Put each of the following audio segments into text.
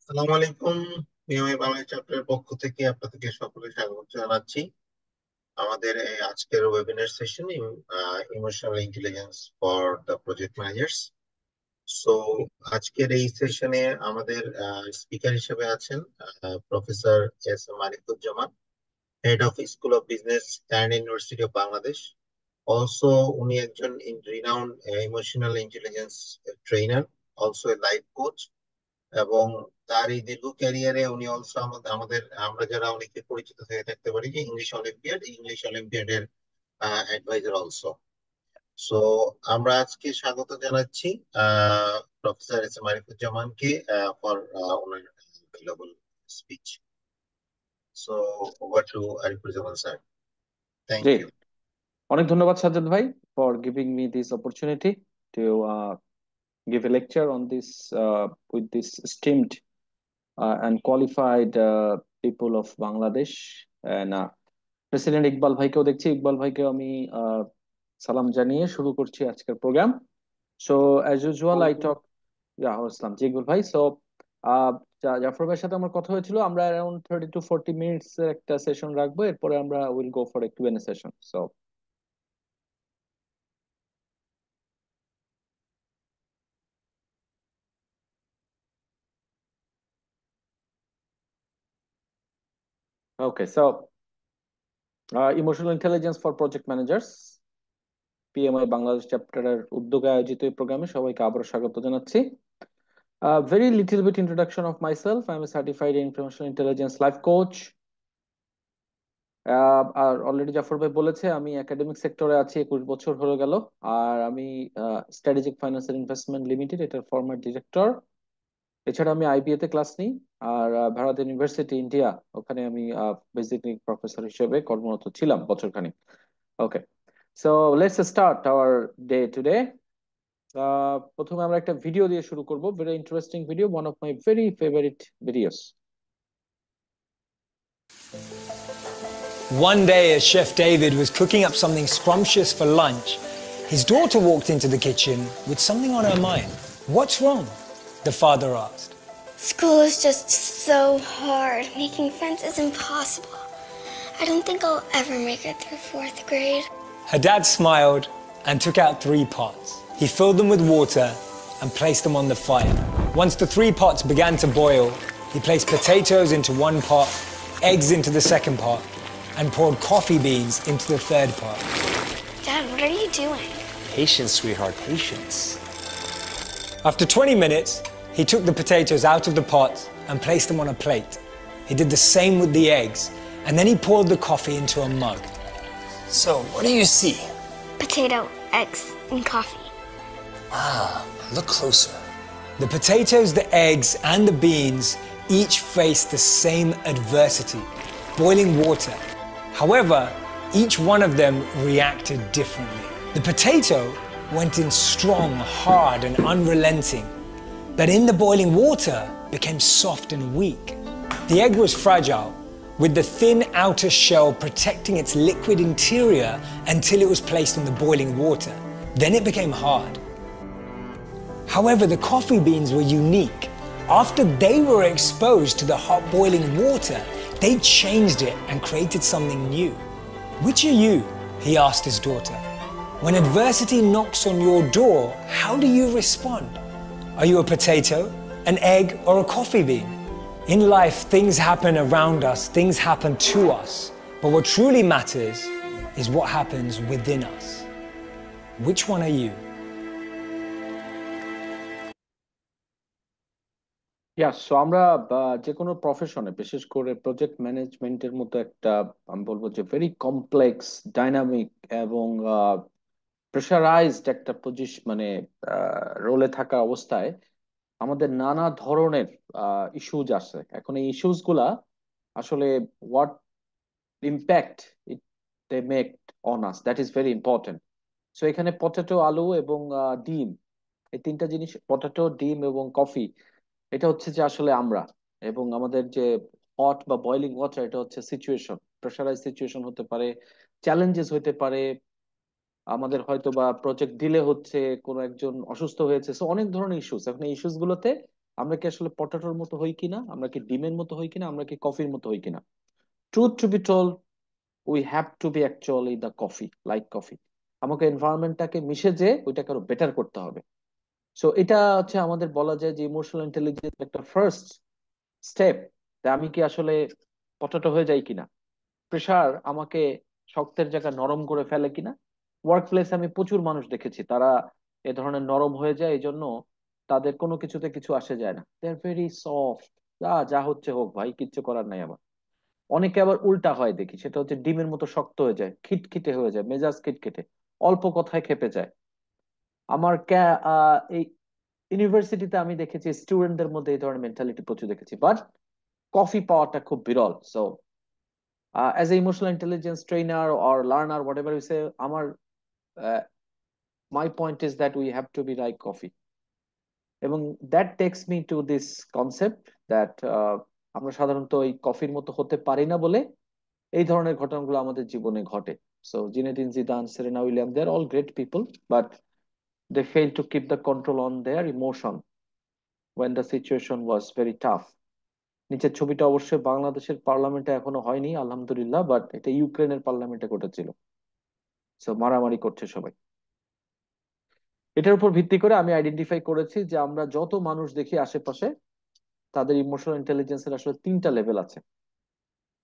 আসসালামু আলাইকুম। বিএমআই বাংলা চ্যাপ্টারের পক্ষ থেকে আপনাদেরকে সকলে স্বাগত জানাচ্ছি আমাদের এই আজকের webinar session emotional intelligence for the project managers. So আজকের এই সেশনে আমাদের স্পিকার হিসেবে আছেন professor S Manikuzzaman, head of school of business and university of Bangladesh. Also উনি একজন renowned emotional intelligence trainer, also a life coach. এবং তার এই দীর্ঘ ক্যারিয়ারে উনি অলসো আমাদের আমরা যারা অনেকে পরিচিত হয়ে থাকতে পারি যে ইংলিশ অলিম্পিয়াডের অ্যাডভাইজার অলসো। সো আমরা আজকে স্বাগত জানাচ্ছি প্রফেসর এস এম আরিফুজ্জামানকে ফর ওনার valuable speech. So over to Arifuzzaman sir. Thank জি, ইউ। অনেক ধন্যবাদ সাজ্জাদ ভাই for giving me this opportunity to give a lecture on this with this esteemed and qualified people of Bangladesh. And president Iqbal ভাইকেও দেখছি, ইকবাল ভাইকেও আমি সালাম জানিয়ে শুরু করছি আজকের program. So as usual I talk Islam ji Iqbal ভাই। সো জাফর ভাইয়ের সাথে আমার কথা হয়েছিল, আমরা অ্যারাউন্ড 30 to 40 মিনিটস একটা সেশন রাখবো, এরপরে আমরা will go for a Q&A session. So okay, so emotional intelligence for project managers, PMI Bangladesh চ্যাপ্টারের উদ্যোগে আয়োজিত এই প্রোগ্রামে সবাইকে আবারও স্বাগত জানাচ্ছি। Very little bit introduction of myself. I'm a certified information intelligence life coach. R already Zafar ভাই বলেছে আমি একাডেমিক সেক্টরে আছি, 21 বছর হয়ে গেল। আর আমি স্ট্র্যাটেজিক ফাইন্যান্সিয়াল ইনভেস্টমেন্ট লিমিটেড এটার ফর্মার ডিরেক্টর। এছাড়া আমি আইবিএ তে ক্লাস নিই। আর ভারত ইউনিভার্সিটি ইন্ডিয়া, ওখানে আমি ভিজিটিং প্রফেসর হিসেবে কর্মরত ছিলাম বছরখানেক। Okay, so let's start our day today. প্রথমে আমরা একটা ভিডিও দিয়ে শুরু করব, very interesting video, one of my very favourite videos. One day, as Chef David was cooking up something scrumptious for lunch, his daughter walked into the kitchen with something on her mind. "What's wrong?" the father asked. School is just so hard. Making friends is impossible. I don't think I'll ever make it through 4th grade. Her dad smiled and took out 3 pots. He filled them with water and placed them on the fire. Once the 3 pots began to boil, he placed potatoes into one pot, eggs into the second pot, and poured coffee beans into the third pot. Dad, what are you doing? Patience, sweetheart, patience. After 20 minutes, he took the potatoes out of the pot and placed them on a plate. He did the same with the eggs, and then he poured the coffee into a mug. "So, what do you see?" Potato, eggs, and coffee. Look closer. The potatoes, the eggs, and the beans each faced the same adversity, boiling water. However, each one of them reacted differently. The potato went in strong, hard, and unrelenting, but in the boiling water became soft and weak. The egg was fragile, with the thin outer shell protecting its liquid interior until it was placed in the boiling water. Then it became hard. However, the coffee beans were unique. After they were exposed to the hot boiling water, they changed it and created something new. "Which are you?" he asked his daughter. "When adversity knocks on your door, how do you respond? Are you a potato, an egg, or a coffee bean?" In life, things happen around us, things happen to us. But what truly matters is what happens within us. Which one are you? So আমরা যে কোনো প্রফেশনে, বিশেষ করে project ম্যানেজমেন্টের মতো একটা, আমি বলবো যে ভেরি কমপ্লেক্স, ডাইনামিক এবং প্রেশারাইজড একটা পজিশন, মানে রোলে থাকা অবস্থায় আমাদের নানা ধরনের ইস্যুজ আছে। এখন এই ইস্যুস গুলা আসলে what impact it they make on us, that is very important. So এখানে পটেটো, আলু এবং ডিম, এই তিনটা জিনিস, পটেটো, ডিম এবং কফি, এটা হচ্ছে যে আসলে আমরা, এবং আমাদের যে হট বা বয়লিং ওয়াটার, এটা হচ্ছে সিচুয়েশন, প্রেশারাইজ সিচুয়েশন হতে পারে, চ্যালেঞ্জেস হতে পারে, আমাদের হয়তো বা প্রজেক্ট ডিলে হচ্ছে, কোনো একজন অসুস্থ হয়েছে, সো অনেক ধরনের ইস্যুস। এখন এই ইস্যুস গুলোতে আমরা কি আসলে পটাটোর মতো হই কিনা, আমরা কি ডিমের মতো হই কিনা, আমরা কি কফির মতো হই কিনা? Truth to be told, we have to be actually the coffee, like coffee. আমাকে এনভায়রনমেন্টটাকে মিশে যে ওইটাকে আরো বেটার করতে হবে। সো এটা হচ্ছে আমাদের বলা যায় যে ইমোশনাল ইন্টেলিজেন্স একটা ফার্স্ট স্টেপ। আমি কি আসলে পটাটো হয়ে যাই কিনা, প্রেসার আমাকে শক্তের জায়গা নরম করে ফেলে কিনা। ওয়ার্ক প্লেসে আমি প্রচুর মানুষ দেখেছি তারা এ ধরনের নরম হয়ে যায়, এই জন্য তাদের কোনো কিছুতে কিছু আসে যায় না, দে আর ভেরি সফট। যা যা হচ্ছে হোক ভাই, কিচ্ছু করার নাই আমার। অনেকে আবার উল্টা হয় দেখি, সেটা হচ্ছে ডিমের মতো শক্ত হয়ে যায়, খিটখিটে হয়ে যায়, মেজাজ খিটখিটে, অল্প কথায় খেপে যায়। আমার এই ইউনিভার্সিটিতে আমি দেখেছি স্টুডেন্টদের মধ্যে এই ধরনের মেন্টালিটি প্রচুর দেখেছি, বাট কফি পাওয়াটা খুব বিরল। So as a emotional intelligence trainer or learner whatever you say, আমার my point is that we have to be like coffee. এবং that takes me to this concept দ্যাট আমরা সাধারণত এই কফির মতো হতে পারি না বলে এই ধরনের ঘটনাগুলো আমাদের জীবনে ঘটে। So Zinedine Zidane, Serena William, they are all great people, but they failed to keep the control on their emotion when the situation was very tough. নিচের ছবিটা অবশ্যই বাংলাদেশের পার্লামেন্টে এখনো হয়নি আলহামদুলিল্লাহ, বাট এটা ইউক্রেনের পার্লামেন্টে ঘটেছিল। সো মারামারি করছে সবাই। এটার উপর ভিত্তি করে আমি আইডেন্টিফাই করেছি যে আমরা যত মানুষ দেখি আশেপাশে, তাদের ইমোশনাল ইন্টেলিজেন্সের আসলে তিনটা লেভেল আছে।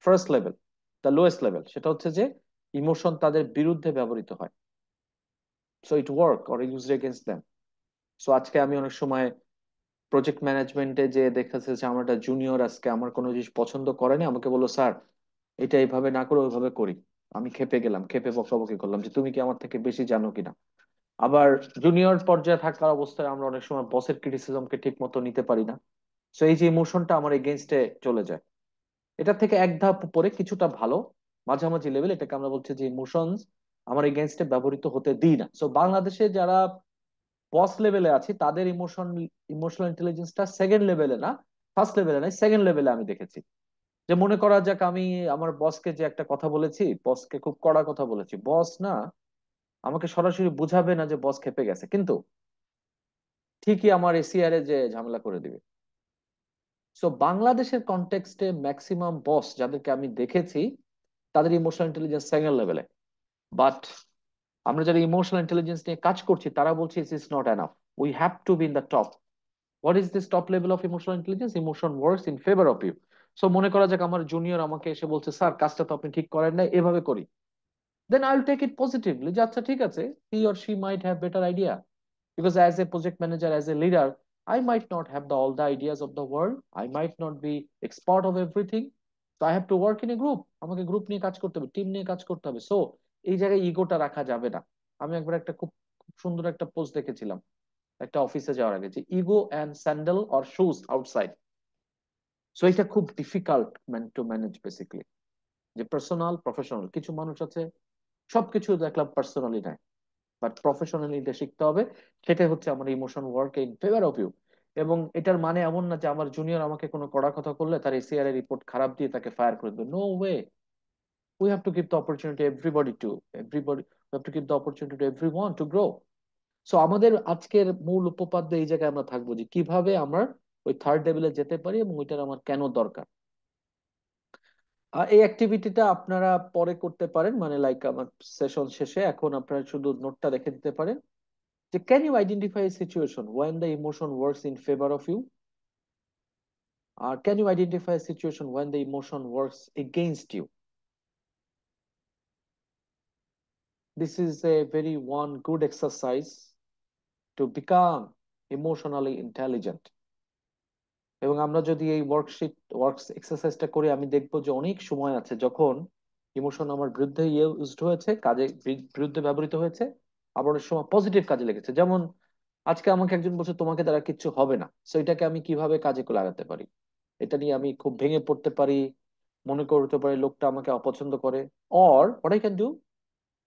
First level, the lowest level, সেটা হচ্ছে যে ইমোশন তাদের বিরুদ্ধে ব্যবহৃত হয়, so it work or used against them. So আজকে আমি অনেক সময় প্রজেক্ট ম্যানেজমেন্টে যে দেখেছে যে আমার একটা জুনিয়র আজকে আমার কোনো জিনিস পছন্দ করেনি, আমাকে বললো স্যার এটা এইভাবে না করে ওইভাবে করি। আমি খেপে গেলাম, খেপে বকাবকি করলাম যে তুমি কি আমার থেকে বেশি জানো কিনা। আবার জুনিয়র পর্যায়ে থাকার অবস্থায় আমরা অনেক সময় বসের ক্রিটিসিজমকে ঠিক মতো নিতে পারি না। সো এই যে ইমোশনটা আমার এগেনস্টে চলে যায়, এটা থেকে এক ধাপ উপরে কিছুটা ভালো মাঝামাঝি লেভেল, এটাকে আমরা বলছি যে ইমোশনস আমার এগেনস্টে ব্যবহৃত হতে দিই না। সো বাংলাদেশে যারা বস লেভেলে আছি তাদের ইমোশনাল ইন্টেলিজেন্সটা সেকেন্ড লেভেলে না, ফার্স্ট লেভেলে নাই, সেকেন্ড লেভেলে আমি দেখেছি। যে মনে করা যাক আমি আমার বসকে যে একটা কথা বলেছি, বসকে খুব কড়া কথা বলেছি, বস না আমাকে সরাসরি বুঝাবে না যে বস খেপে গেছে, কিন্তু ঠিকই আমার এসিআর এ যে ঝামেলা করে দিবে। সো বাংলাদেশের কনটেক্সটে ম্যাক্সিমাম বস যাদেরকে আমি দেখেছি তাদের ইমোশনাল ইন্টেলিজেন্স সেকেন্ড লেভেলে। বাট আমরা যারা ইমোশনাল ইন্টেলিজেন্স নিয়ে কাজ করছি তারা বলছি it is not enough, we have to be in the top. What is this top level of emotional intelligence? Emotion works in favour of you. So মনে করা যাক আমার জুনিয়র আমাকে এসে বলছে স্যার কাজটা তো আপনি ঠিক করেন নাই, এভাবে করি, then I will take it positively যে আচ্ছা ঠিক আছে, he or she might have better idea, because as a project manager, as a leader, I might not have all the ideas of the world, I might not be expert of everything, so I have to work in a group, আমাকে group নিয়ে কাজ করতে হবে, team নিয়ে কাজ করতে হবে। So এই জায়গায় ইগোটা রাখা যাবে না। আমি একবার একটা খুব খুব সুন্দর একটা পোস্ট দেখেছিলাম একটা অফিসে যাওয়ার আগে, যে ego and sandal or shoes outside. So এটা খুব ডিফিকাল্ট টু ম্যানেজ বেসিক্যালি, যে পার্সোনাল প্রফেশনাল কিছু মানুষ আছে সবকিছু দেখলাম পার্সোনালি নাই, বাট প্রফেশনালি এটা শিখতে হবে। সেটাই হচ্ছে আমার emotion work in favour of you. এবং এটার মানে এমন না যে আমার জুনিয়র আমাকে কোনো কড়া কথা করলে তার এসিআর এর রিপোর্ট খারাপ দিয়ে তাকে ফায়ার করে দেবে, no way. We have to give the opportunity everybody, we have to give the opportunity to everyone to grow. So আমাদের আজকের মূল উপপাদ্য এই জায়গায় আমরা থাকবো যে কিভাবে আমরা ওই থার্ড লেভেলে যেতে পারি এবং ওইটার আমার কেন দরকার। এই অ্যাক্টিভিটিটা আপনারা পরে করতে পারেন, মানে লাইক আমার সেশন শেষে এখন আপনারা শুধু নোটটা রেখে দিতে পারেন যে can you identify a situation when the emotion works in favor of you, or can you identify a situation when the emotion works against you? This is a very one good exercise to become emotionally intelligent. এবং আমরা যদি এই works এক্সারসাইজটা করি, আমি দেখবো যে অনেক সময় আছে যখন ইমোশন আমার বিরুদ্ধে ইউজড হয়েছে, কাজে বিরুদ্ধে ব্যবহৃত হয়েছে, আবার অনেক সময় পজিটিভ কাজে লেগেছে। যেমন আজকে আমাকে একজন বলছে তোমাকে দ্বারা কিচ্ছু হবে না, সো এটাকে আমি কিভাবে কাজে লাগাতে পারি, এটা নিয়ে আমি খুব ভেঙে পড়তে পারি, মনে করতে পারি লোকটা আমাকে অপছন্দ করে। Or what I can do,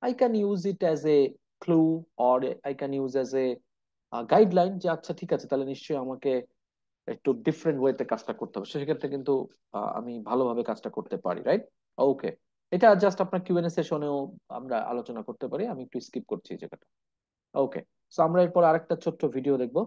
I can use it as a clue, or I can use as a guideline, যে আচ্ছা ঠিক আছে তাহলে নিশ্চয়ই আমাকে একটু ডিফারেন্ট ওয়েতে কাজটা করতে হবে, সেক্ষেত্রে কিন্তু আমি ভালোভাবে কাজটা করতে পারি, রাইট? ওকে, এটা জাস্ট আপনার কিউএনএ সেশনেও আমরা আলোচনা করতে পারি, আমি একটু স্কিপ করছি এই জায়গাটা। ওকে, সো আমরা এরপর আরেকটা ছোট্ট ভিডিও দেখবো।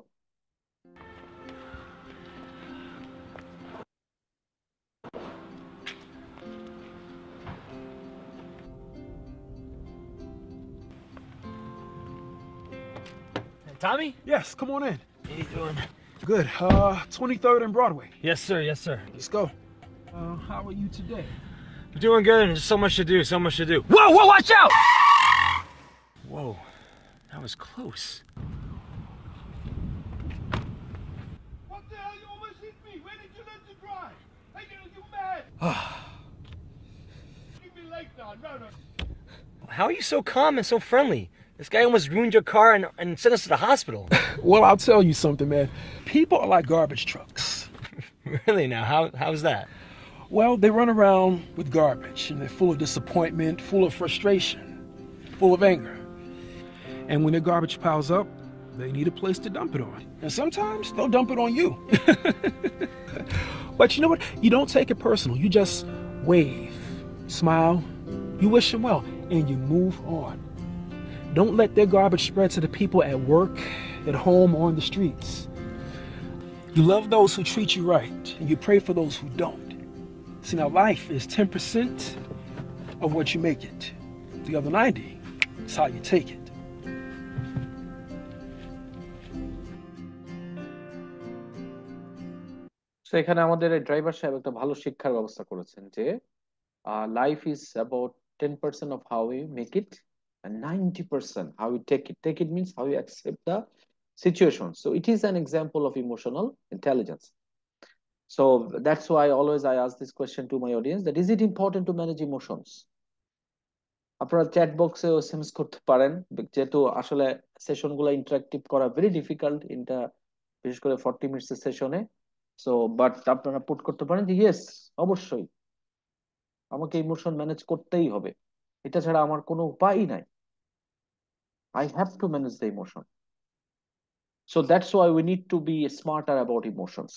Tommy? Yes, come on in. How you doing? Good. 23rd and Broadway. Yes, sir. Yes, sir. Let's go. How are you today? I'm doing good. There's so much to do. So much to do. Whoa! Whoa! Watch out! Whoa, that was close. What the hell? You almost hit me. Where did you learn to drive? Hey, you mad? Give me like that. No. How are you so calm and so friendly? This guy almost ruined your car and sent us to the hospital. Well, I'll tell you something, man. People are like garbage trucks. Really now? How's that? Well, they run around with garbage, and they're full of disappointment, full of frustration, full of anger. And when their garbage piles up, they need a place to dump it on. And sometimes they'll dump it on you. But you know what? You don't take it personal. You just wave, smile, you wish them well, and you move on. Don't let their garbage spread to the people at work, at home, or on the streets. You love those who treat you right, and you pray for those who don't. See, now life is 10% of what you make it. The other 90 is how you take it. তো এখানে আমাদের driver সাহেব একটা ভালো শিক্ষার ব্যবস্থা করেছেন যে life is about 10% of how we make it and 90% how we take it. Take it means how you accept the situation. So it is an example of emotional intelligence. So that's why always I ask this question to my audience, that is it important to manage emotions? আপনারা chat বক্সে SMS করতে পারেন, যেহেতু আসলে সেশনগুলো interactive করা very difficult ইনটা, বিশেষ করে 40 মিনিটসের সেশনে। সো বাট আপনারা পুট করতে পারেন যে ইয়েস, অবশ্যই আমাকে ইমোশন ম্যানেজ করতেই হবে, এটা ছাড়া আমার কোনো উপায়ই নাই। I have to manage the emotion. So that's why we need to be smarter about emotions.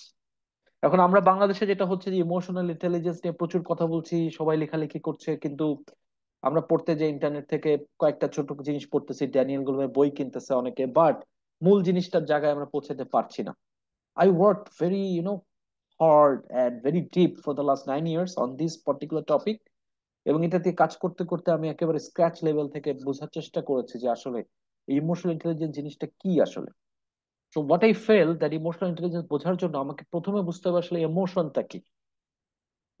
এখন আমরা বাংলাদেশে যেটা হচ্ছে যে ইমোশনাল ইন্টেলিজেন্স নিয়ে প্রচুর কথা বলছি, সবাই লেখালেখি করছে, কিন্তু আমরা পড়তে যে ইন্টারনেট থেকে কয়েকটা ছোট জিনিস পড়তেছি, ড্যানিয়েল গোলেমের বই কিনতেছে অনেকে, বাট মূল জিনিসটার জায়গায় আমরা পৌঁছাতে পারছি না। I worked very, hard and very deep for the last 9 years on this particular topic. এবং এটাতে কাজ করতে করতে আমি একেবারে স্ক্র্যাচ লেভেল থেকে বোঝার চেষ্টা করেছি যে আসলে ইমোশনাল ইন্টেলিজেন্স জিনিসটা কি আসলে। So what I fail that emotional intelligence বোঝার জন্য আমাকে প্রথমে বুঝতে হবে আসলে ইমোশনটা কি।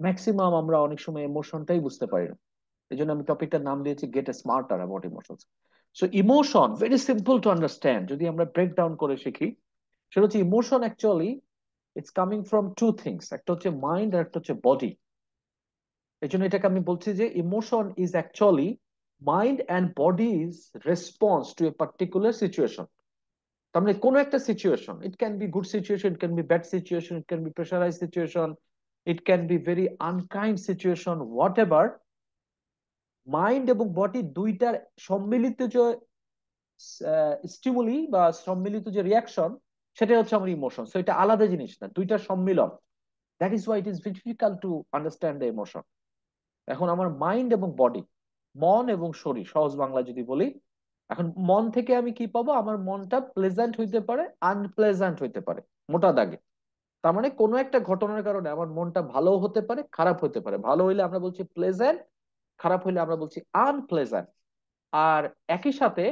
ম্যাক্সিমাম আমরা অনেক সময় ইমোশনটাই বুঝতে পারি না। এই জন্য আমি টপিকটার নাম দিয়েছি get a smarter about emotions. So emotion very simple to understand, যদি আমরা ব্রেক ডাউন করে শিখি, সেটা হচ্ছে emotion actually it's coming from two things, একটা হচ্ছে মাইন্ড আর একটা হচ্ছে বডি। এই জন্য এটাকে আমি বলছি যে emotion is actually mind and bodies response to a particular situation. তার মানে কোনো একটা situation, it can be good situation, it can be bad situation, it can be pressurise situation, it can be very unkind situation, what ever, mind এবং body দুইটার সম্মিলিত যে stimuli বা সম্মিলিত যে রিয়াকশন, সেটা হচ্ছে আমার ইমোশন। সো এটা আলাদা জিনিস না, দুইটার সম্মিলন। That is why it is difficult to understand the emotion. এখন আমার মাইন্ড এবং বডি, মন এবং শরীর, সহজ বাংলা যদি বলি, এখন মন থেকে আমি কি পাবো? আমার মনটা প্লেজেন্ট হইতে পারে, আনপ্লেজেন্ট হইতে পারে, মোটা দাগে। তার মানে কোনো একটা ঘটনার কারণে আমার মনটা ভালো হতে পারে, খারাপ হতে পারে। ভালো হইলে আমরা বলছি প্লেজেন্ট, খারাপ হইলে আমরা বলছি আনপ্লেজেন্ট। আর একই সাথে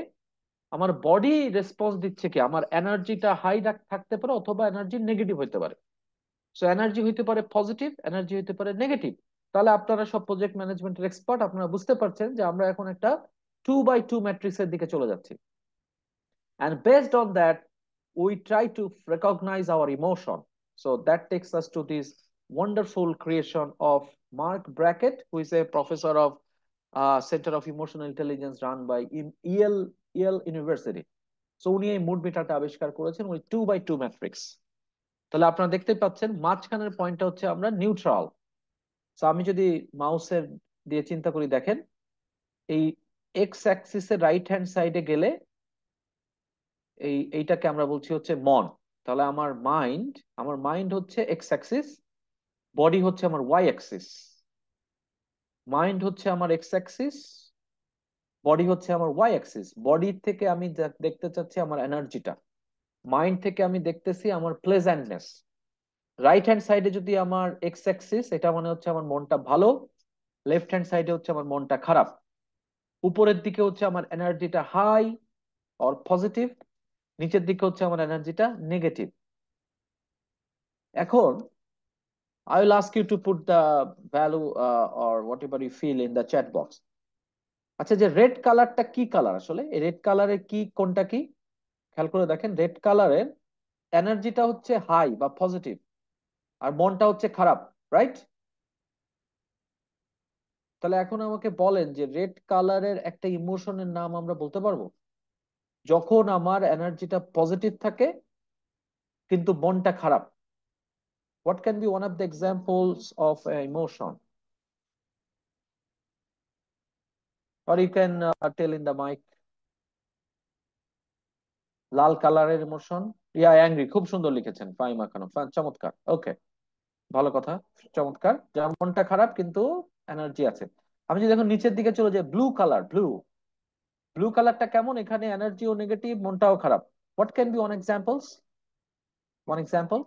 আমার বডি রেসপন্স দিচ্ছে কি, আমার এনার্জিটা হাই থাকতে পারে অথবা এনার্জি নেগেটিভ হইতে পারে। সো এনার্জি হইতে পারে পজিটিভ, এনার্জি হইতে পারে নেগেটিভ। তাহলে আপনারা সব প্রজেক্ট ম্যানেজমেন্টের এক্সপার্ট, আপনারা বুঝতে পারছেন যে আমরা এখন একটা 2x2 ম্যাট্রিক্সের দিকে চলে যাচ্ছি। And based on that, we try to recognize our emotion. So that takes us to this wonderful creation of Mark Brackett, who is a professor of Center of Emotional Intelligence run by Yale University. So উনি এই mood মিটারটা আবিষ্কার করেছেন, ওই 2x2 matrix. তাহলে আপনারা দেখতে পাচ্ছেন মাঝখানের পয়েন্টটা হচ্ছে আমরা নিউট্রাল। তো আমি যদি মাউসের দিয়ে চিন্তা করি, দেখেন এই এক্স অ্যাক্সিসের রাইট হ্যান্ড সাইডে গেলে এইটাকে আমরা বলছি হচ্ছে মন। তাহলে আমার মাইন্ড হচ্ছে এক্স অ্যাক্সিস, বডি হচ্ছে আমার ওয়াই অ্যাক্সিস। মাইন্ড হচ্ছে আমার এক্স অ্যাক্সিস, বডি হচ্ছে আমার ওয়াই অ্যাক্সিস। বডি থেকে আমি দেখতে চাচ্ছি আমার এনার্জিটা, মাইন্ড থেকে আমি দেখতেছি আমার প্লেজেন্টনেস। রাইট হ্যান্ড সাইডে যদি আমার এক্স অ্যাক্সিস, এটা মানে হচ্ছে আমার মনটা ভালো, লেফট হ্যান্ড সাইডে হচ্ছে আমার মনটা খারাপ। উপরের দিকে হচ্ছে আমার এনার্জিটা হাই অর পজিটিভ, নিচের দিকে হচ্ছে আমার এনার্জিটা নেগেটিভ। এখন I will ask you to put the value or whatever you feel in the chat box. আচ্ছা, যে রেড কালারটা কি কালার আসলে? এই রেড কালারের কি কোনটা কি খেয়াল করে দেখেন। রেড কালারের এনার্জিটা হচ্ছে হাই বা পজিটিভ, আর মনটা হচ্ছে খারাপ, রাইট? তাহলে এখন আমাকে বলেন যে রেড কালারের একটা ইমোশনের নাম আমরা বলতে পারবো যখন আমার এনার্জিটা পজিটিভ থাকে কিন্তু মনটা খারাপ? What can be one of the examples of emotion? Or you can tell in the mic. লাল কালারের ইমোশন, ইয়া অ্যাংরি, খুব সুন্দর লিখেছেন ফাইমা খানম, চমৎকার, ওকে, ভালো কথা, চমৎকার, যার মনটা খারাপ কিন্তু এনার্জি আছে। আমি যদি এখন নিচের দিকে চলে যাই, ব্লু কালার, ব্লু, ব্লু কালারটা কেমন? এখানে এনার্জিও নেগেটিভ, মনটাও খারাপ। What can B one examples? One example,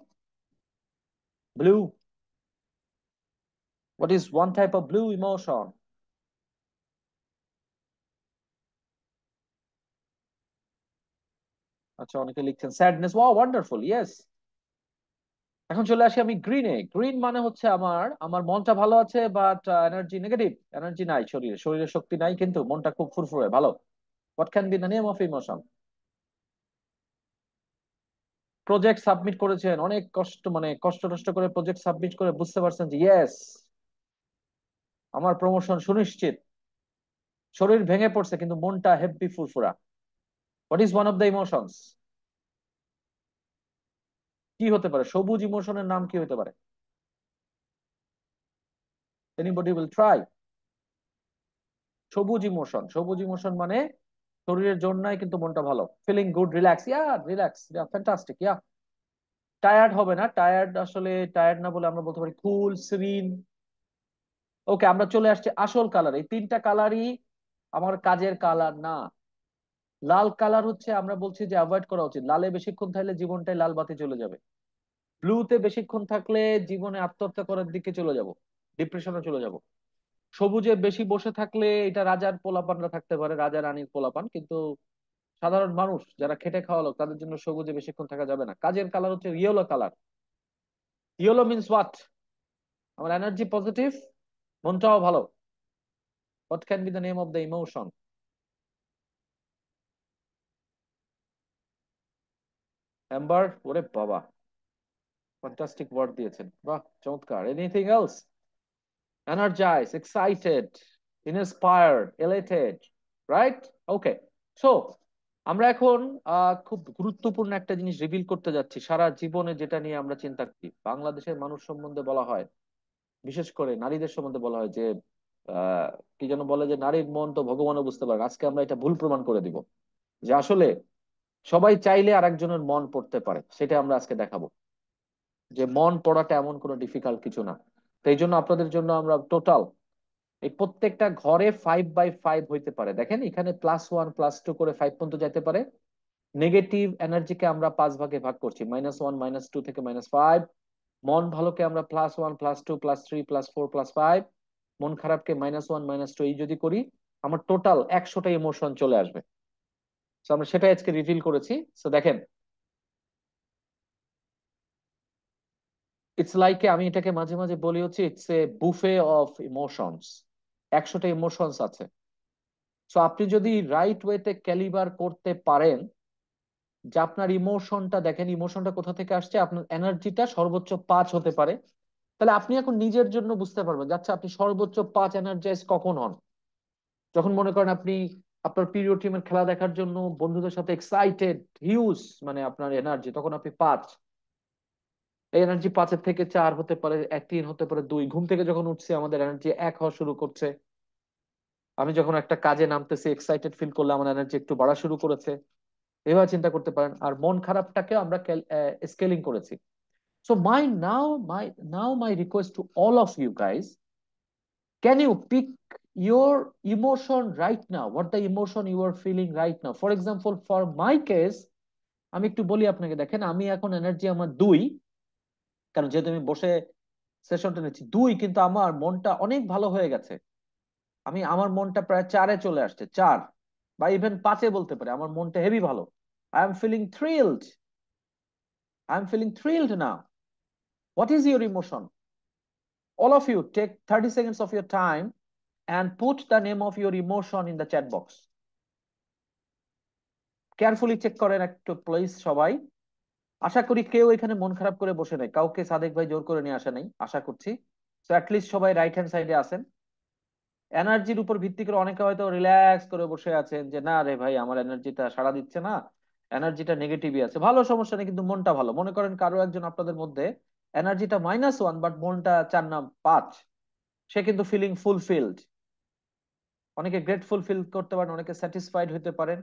blue, what is one type of blue emotion? আচ্ছা, অনেকে লিখছেন স্যাডনেস, ওয়াও ওয়ান্ডারফুল, ইয়েস। এখন চলে আসি আমি গ্রিনে। গ্রিন মানে হচ্ছে আমার আমার মনটা ভালো আছে বাট এনার্জি নেগেটিভ, এনার্জি নাই, শরীরে শরীরে শক্তি নাই কিন্তু মনটা খুব ফুরফুরে ভালো। What can be the name of emotion? Project submit করেছেন, অনেক কষ্ট, মানে কষ্ট কষ্ট করে প্রজেক্ট সাবমিট করে বুঝতে পারছেন যে ইয়েস, আমার প্রমোশন সুনিশ্চিত, শরীর ভেঙে পড়ছে কিন্তু মনটা হেব্বি ফুরফুরা। What is one of the emotions? কি হতে পারে? সবুজ ইমোশনের নাম কি হতে পারে? Anybody will try? সবুজ ইমোশন, সবুজ ইমোশন মানে শরীরের জোর নাই কিন্তু মনটা ভালো, feeling good, relax, yeah relax, yeah fantastic, yeah. Tired হবে না, টায়ার্ড আসলে টায়ার্ড না বলে আমরা বলতে পারি কুল, সিরিন। ওকে, আমরা চলে আসছি আসল কালার। এই তিনটা কালারই আমার কাজের কালার না। লাল কালার হচ্ছে আমরা বলছি যে অ্যাভয়েড করা উচিত, লালে বেশিক্ষণ থাকলে জীবনটাই লাল বাতি চলে যাবে। ব্লুতে বেশিক্ষণ থাকলে জীবনে আত্মহত্যা করার দিকে চলে যাব, ডিপ্রেশনে চলে যাব। সবুজে বেশি বসে থাকলে এটা রাজার পোলাপানরা থাকতে পারে, রাজা রানীর পোলাপান, কিন্তু সাধারণ মানুষ যারা খেটে খাওয়া লোক তাদের জন্য সবুজে বেশিক্ষণ থাকা যাবে না। কাজের কালার হচ্ছে yellow colour. Yellow means what? আমার এনার্জি পজিটিভ, মনটাও ভালো। What can be the name of the emotion? Amber, ওরে বাবা, ফ্যান্টাস্টিক ওয়ার্ড দিয়েছেন, বাহ চমৎকার। Anything else? Energise, excited, inspired, elated, right? Okay, so আমরা এখন খুব গুরুত্বপূর্ণ একটা জিনিস রিভিল করতে যাচ্ছি। সারা জীবনে যেটা নিয়ে আমরা চিন্তা করি, বাংলাদেশের মানুষ সম্বন্ধে বলা হয়, বিশেষ করে নারীদের সম্বন্ধে বলা হয় যে আহ কি যেন বলে যে নারীর মন তো ভগবানও বুঝতে পারে। আজকে আমরা এটা ভুল প্রমাণ করে দিব যে আসলে সবাই চাইলে আরেকজনের মন পড়তে পারে। সেটা আমরা আজকে দেখাবো যে মন পড়াটা এমন কোনো ডিফিকাল্ট কিছু না। তো এই জন্য আপনাদের জন্য আমরা টোটাল এই প্রত্যেকটা ঘরে 5/5 হইতে পারে। দেখেন এখানে +1 +2 করে 5 পর্যন্ত যেতে পারে। নেগেটিভ এনার্জিকে আমরা 5 ভাগে ভাগ করছি, -1 -2 থেকে -5। মন ভালোকে আমরা +1 +2 +3 +4 +5। মন খারাপকে -1 -2 এই যদি করি, আমার টোটাল 100টা ইমোশন চলে আসবে। তো আমরা সেটাই আজকে রিভিল করেছি। তো দেখেন, ইটস লাইক, আমি এটাকে মাঝে মাঝে বলি হচ্ছে it's a buffet of emotions. 100টা ইমোশনস আছে। সো আপনি যদি রাইট ওয়েতে ক্যালিবার করতে পারেন যে আপনার ইমোশনটা, দেখেন ইমোশনটা কোথা থেকে আসছে, আপনার এনার্জিটা সর্বোচ্চ 5 হতে পারে, তাহলে আপনি এখন নিজের জন্য বুঝতে পারবেন যে আচ্ছা আপনি সর্বোচ্চ 5 এনার্জাইজ কখন হন। যখন মনে করেন আপনি আপনার প্রিয় টিমের খেলা দেখার জন্য বন্ধুদের সাথে এক্সাইটেড, হিউজ মানে আপনার এনার্জি, তখন আপনি 5। এই এনার্জি 5-এর থেকে 4 হতে পারে, 3 হতে পারে, 2। ঘুম থেকে যখন উঠছে আমাদের এনার্জি 1 হওয়া শুরু করছে। আমি যখন একটা কাজে নামতেছি এক্সাইটেড ফিল করলে আমার এনার্জি একটু বাড়া শুরু করেছে। এভাবে চিন্তা করতে পারেন। আর মন খারাপটাকে আমরা স্কেলিং করেছি। So my request to all of you guys, can you pick your emotion right now? What the emotion you are feeling right now? For example, for my case, আমি একটু বলি আপনাকে। দেখেন আমি এখন এনার্জি আমার 2, কারণ যেহেতু আমি বসে সেশনটা নিচ্ছি 2, কিন্তু আমার মনটা অনেক ভালো হয়ে গেছে। আমার মনটা প্রায় 4-এ চলে আসছে, 4 বা ইভেন 5-এ বলতে পারে। আমার মনটা হেভি ভালো। I'm feeling thrilled. I'm feeling thrilled now. What is your emotion? All of you, take 30 seconds of your time and put the name of your emotion in the chat box. Carefully check করেন একটু please সবাই। আশা করি কেউ এখানে মন খারাপ করে বসে নাই, কাউকে সাদেক ভাই জোর করে নিয়ে আসা নাই আশা করছি। সো অ্যাটলিস্ট সবাই রাইট হ্যান্ড সাইডে আছেন। এনার্জির উপর ভিত্তি করে অনেকে হয়তো রিল্যাক্স করে বসে আছেন যে না রে ভাই আমার এনার্জিটা সাড়া দিচ্ছে না, এনার্জিটা নেগেটিভই আছে। ভালো, সমস্যা নেই, কিন্তু মনটা ভালো। মনে করেন কারো একজন আপনাদের মধ্যে এনার্জিটা -1 বাট মনটা 4 না 5, সে কিন্তু ফিলিং ফুলফিলড। অনেকে গ্রেটফুল ফিল করতে পারেন, অনেকে স্যাটিসফাইড হতে পারেন।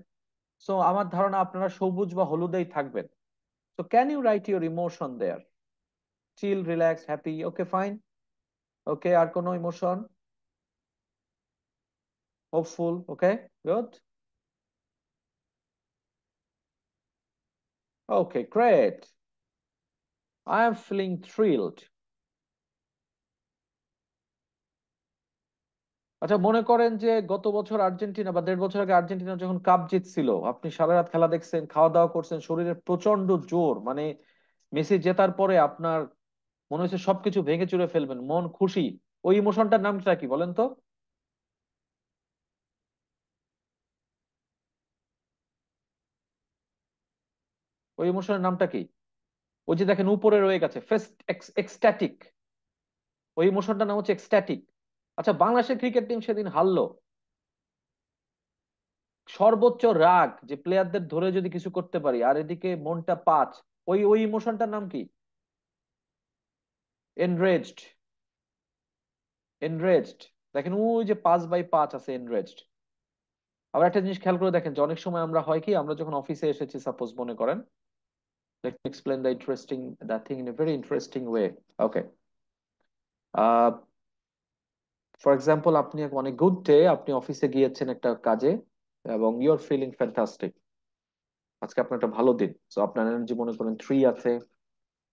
সো আমার ধারণা আপনারা সবুজ বা হলুদেই থাকবেন। So can you write your emotion there? Chill, relax, happy, okay fine. Okay, আর কোনো ইমোশন? Hopeful, okay, good. Okay, great. I am feeling thrilled. আচ্ছা, মনে করেন যে গত বছর আর্জেন্টিনা বা 1.5 বছর আগে আর্জেন্টিনা যখন কাপ জিতছিল, আপনি সারা রাত খেলা দেখছেন, খাওয়া দাওয়া করছেন, শরীরে প্রচন্ড জোর, মানে মেসি জেতার পরে আপনার মনে হচ্ছে সবকিছু ভেঙে চুরে ফেলবেন, মন খুশি। ওই ইমোশনটার নামটা কি বলেন তো? ওই ইমোশনের নামটা কি? ওই যে দেখেন উপরে রয়ে গেছে ফেস্ট, এক্সট্যাটিক। ওই ইমোশনটার নাম হচ্ছে এক্সট্যাটিক। আচ্ছা, বাংলাদেশের ক্রিকেট টিম সেদিন হারলো, সর্বোচ্চ রাগ যে প্লেয়ারদের ধরে যদি কিছু করতে পারি, আর এদিকে মনটা 5, ওই ওই ইমোশনটার নাম কি? এনরেজড। এনরেজড। দেখেন ওই যে 5/5 আছে, এনরেজড। আবার একটা জিনিস খেয়াল করে দেখেন যে অনেক সময় আমরা হয় কি, আমরা যখন অফিসে এসেছি সাপোজ মনে করেন, let me explain the interesting that thing in a very interesting way. Okay, for example, আপনি অনেক গুড ডে, আপনি অফিসে গিয়েছেন একটা কাজে এবং ইউ আর ফিলিং ফ্যান্টাস্টিক। আজকে আপনার একটা ভালো দিন, সো আপনার এনার্জি মনে করেন 3 আছে,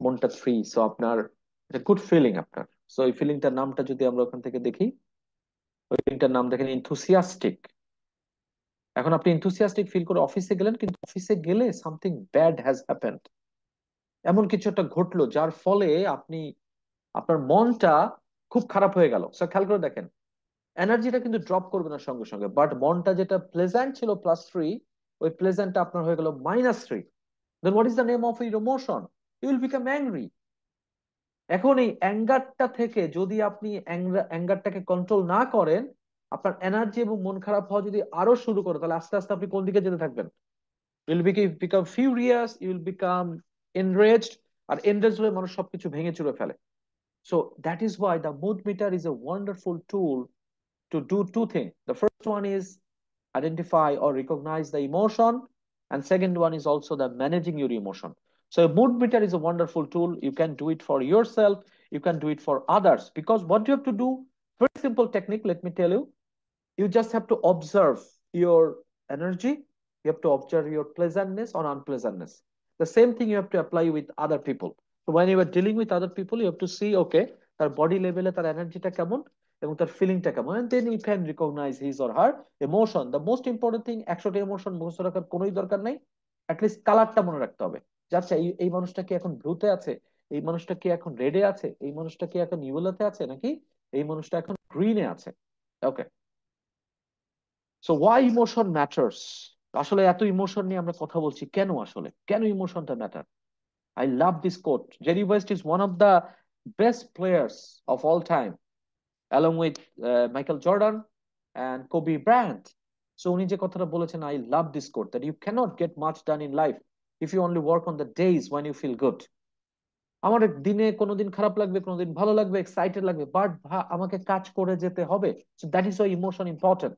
মনটা 3, সো আপনার একটা গুড ফিলিং আপনার। সো এই ফিলিংটার নামটা যদি আমরা ওখান থেকে দেখি, ওই ফিলিংটার নাম দেখেন ইনথুসিয়াস্টিক। এখন আপনি ইনথুসিয়াস্টিক ফিল করে অফিসে গেলেন, কিন্তু অফিসে গেলে সামথিং ব্যাড হ্যাজ হ্যাপেন্ড, এমন কিছু একটা ঘটলো যার ফলে আপনি, আপনার মনটা খুব খারাপ হয়ে গেল। সো খেয়াল করে দেখেন, এনার্জিটা কিন্তু ড্রপ করবে না সঙ্গে সঙ্গে, বাট মনটা যেটা প্লেজেন্ট ছিল +3, ওই প্লেজেন্টটা আপনার হয়ে গেল -3। Then what is the name of your emotion? You will become angry. এখন এই অ্যাঙ্গারটা থেকে যদি আপনি অ্যাঙ্গারটাকে কন্ট্রোল না করেন, আপনার এনার্জি এবং মন খারাপ হওয়া যদি আরো শুরু করে, তাহলে আস্তে আস্তে আপনি কোন দিকে যেতে থাকবেন? You will become furious, you will become enraged. আর এনরেজ হলে মানুষ সবকিছু ভেঙে চুরে ফেলে। So that is why the mood meter is a wonderful tool to do two things. The first one is identify or recognize the emotion, and second one is also the managing your emotion. So a mood meter is a wonderful tool. You can do it for yourself, you can do it for others, because what you have to do, very simple technique, let me tell you, you just have to observe your energy, you have to observe your pleasantness or unpleasantness. The same thing you have to apply with other people. So when you are dealing with other people, you have to see, okay, তার body level এ তার এনার্জিটা কেমন এবং তার ফিলিংটা কেমন, and then you can recognize his or her emotion. The most important thing, 100টা emotion মুখস্থ রাখার কোনোই দরকার নাই, অ্যাটলিস্ট কালারটা মনে রাখতে হবে। আচ্ছা, এই এই মানুষটা কি এখন ব্লুতে আছে, এই মানুষটা কি এখন রেডে আছে, এই মানুষটা কি এখন ইয়েলোতে আছে, নাকি এই মানুষটা এখন গ্রিনে আছে। ওকে, সো ওয়াই ইমোশন ম্যাটার্স। আসলে এত ইমোশন নিয়ে আমরা কথা বলছি কেন, আসলে কেন ইমোশনটা matter? I love this quote. Jerry West is one of the best players of all time, along with Michael Jordan and Kobe Bryant. So উনি যে কথাটা বলেছেন, I love this quote, that you can't get much done in life if you only work on the days when you feel good. আমার দিনে কোনোদিন খারাপ লাগবে, কোনোদিন ভালো লাগবে, এক্সাইটেড লাগবে, বাট আমাকে কাজ করে যেতে হবে। So that is Y emotion important.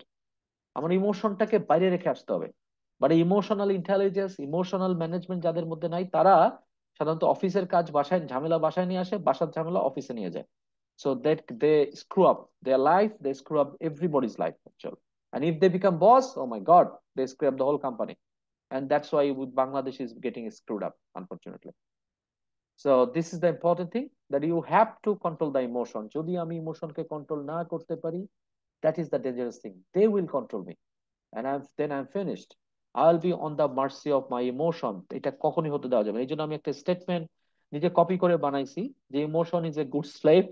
আমার ইমোশনটাকে বাইরে রেখে আসতে হবে। But emotional intelligence, emotional management যাদের মধ্যে নাই, তারা সাধারণত অফিসের কাজ বাসায়, ঝামেলা বাসায় নিয়ে আসে, বাসার ঝামেলা অফিসে নিয়ে যায়। So that they screw up their life, they screw up everybody's life actually. And if they become boss, oh my God, they screw up the whole company. And that's why with Bangladesh is getting screwed up, unfortunately. So this is the important thing, that you have to control the emotion. যদি আমি ইমোশনকে control না করতে পারি, that is the dangerous thing. They will control me, and then I'm finished. I will be on the mercy of my emotion, এটা কখনই হতে দেওয়া যাবে না। এই জন্য আমি একটা স্টেটমেন্ট নিজে কপি করে বানাইছি যে emotion is a good slave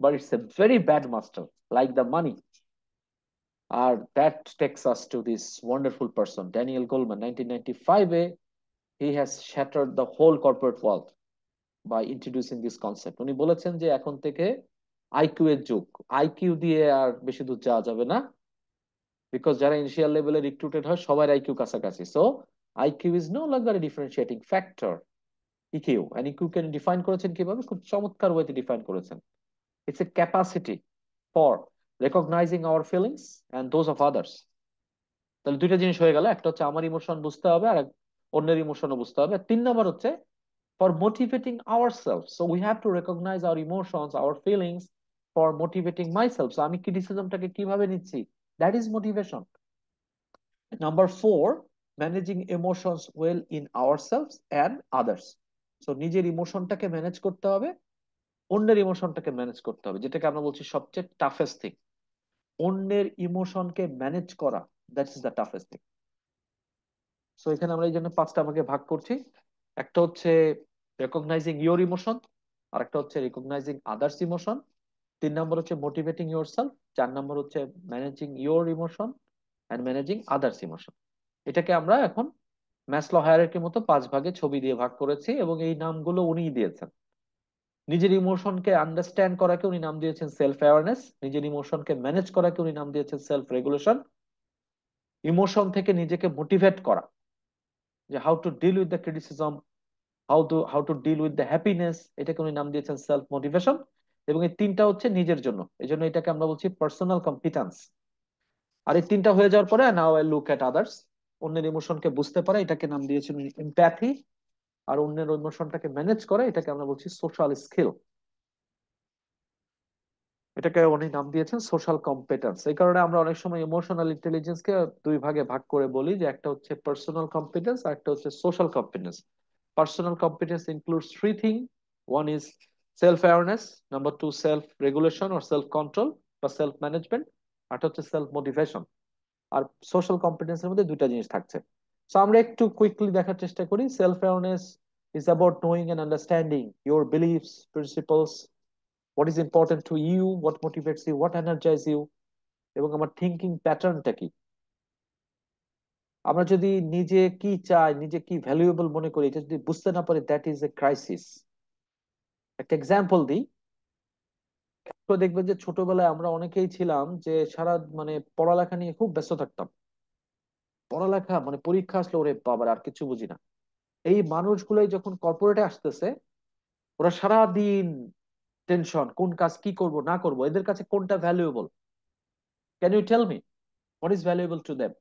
but it's a very bad master like the money. আর that takes us to this wonderful person Daniel Goleman. 1995-এ he has shattered the whole corporate world by introducing this concept. উনি বলেছেন যে এখন থেকে IQ এর যুগ, IQ দিয়ে আর বেশি দূর যাওয়া যাবে না, বিকজ যারা ইনিশিয়াল লেভেলে রিক্রুটেড হয় সবার আইকিউ কাছাকাছি। So IQ is no longer differentiating factor, EQ. And EQ কে ডিফাইন করেছেন কিভাবে, খুব চমৎকার ওয়েতে ডিফাইন করেছেন। It's a capacity for recognizing our feelings and those of others. তাহলে দুইটা জিনিস হয়ে গেল, একটা হচ্ছে আমার ইমোশন বুঝতে হবে আর অন্যের ইমোশনও বুঝতে হবে। তিন নম্বর হচ্ছে for motivating ourselves. So we have to recognize our emotions, our feelings for motivating myself. So আমি criticismটাকে কিভাবে নিচ্ছি, that is motivation. Number four, managing emotions well in ourselves and others. So নিজের ইমোশনটাকে ম্যানেজ করতে হবে, অন্যের ইমোশনটাকে ম্যানেজ করতে হবে, যেটাকে আমরা বলছি সবচেয়ে টাফেস্ট থিং। অন্যের ইমোশনকে ম্যানেজ করা, that is the toughest thing. So এখানে আমরা এই জন্য পাঁচটা আমাকে ভাগ করছি। একটা হচ্ছে রেকগনাইজিং ইওর ইমোশন, আর একটা হচ্ছে রিকগনাইজিং আদার্স ইমোশন, তিন নম্বর হচ্ছে মোটিভেটিং ইউর সেলফ, চার নম্বর হচ্ছে managing your emotion and managing others emotion. এটাকে আমরা এখন ম্যাসলো হায়ারার্কির মতো পাঁচ ভাগে ছবি দিয়ে ভাগ করেছি, এবং এই নামগুলো উনিই দিয়েছেন। নিজের ইমোশনকে আন্ডারস্ট্যান্ড করাকে উনি নাম দিয়েছেন সেলফ অ্যাওয়ারনেস, নিজের ইমোশনকে ম্যানেজ করাকে উনি নাম দিয়েছেন সেলফ রেগুলেশন, ইমোশন থেকে নিজেকে মোটিভেট করা, যে how to deal with the criticism, how to deal with the happiness, এটাকে উনি নাম দিয়েছেন সেলফ মোটিভেশন। এবং এই তিনটা হচ্ছে নিজের জন্য, এই জন্য এটাকে আমরা বলছি পার্সোনাল কম্পিটেন্স। আর এই তিনটা হয়ে যাওয়ার পরে now I look at others, অন্যের ইমোশনকে বুঝতে পারে, এটাকে নাম দিয়েছেন এমপ্যাথি। আর অন্যের ইমোশনটাকে ম্যানেজ করে, এটাকে আমরা বলছি সোশ্যাল স্কিল, এটাকে উনি নাম দিয়েছেন সোশ্যাল কম্পিটেন্স। এই কারণে আমরা অনেক সময় ইমোশনাল ইন্টেলিজেন্সকে দুই ভাগে ভাগ করে বলি, যে একটা হচ্ছে পার্সোনাল কম্পিটেন্স আর একটা হচ্ছে social competence. Personal competence includes three things. One is self-awareness. Number two, self-regulation or self-control বা self-management. আর হচ্ছে self-motivation। আর social competence এর মধ্যে দুইটা জিনিস থাকছে। So আমরা একটু কুইকলি দেখার চেষ্টা করি। Self-awareness is about knowing and understanding your beliefs, principles, what is important to you, what motivates you, what energizes you, এবং আমার থিঙ্কিং প্যাটার্নটা কি। আমরা যদি নিজে কি চাই, নিজে কি ভ্যালুয়েবল মনে করি, এটা যদি বুঝতে না পারি, দ্যাট ইজ এ ক্রাইসিস। একটা এক্সাম্পল দিই। তো দেখবেন যে ছোটবেলায় আমরা অনেকেই ছিলাম যে সারা মানে পড়ালেখা নিয়ে খুব ব্যস্ত থাকতাম। পড়ালেখা মানে পরীক্ষা আসলে ওরে বাবার আর কিছু বুঝি না। এই মানুষগুলোই যখন কর্পোরেটে আসতেছে, ওরা সারা দিন টেনশন, কোন কাজ কি করব না করব, এদের কাছে কোনটা valuable? Can you tell me what is valuable to them?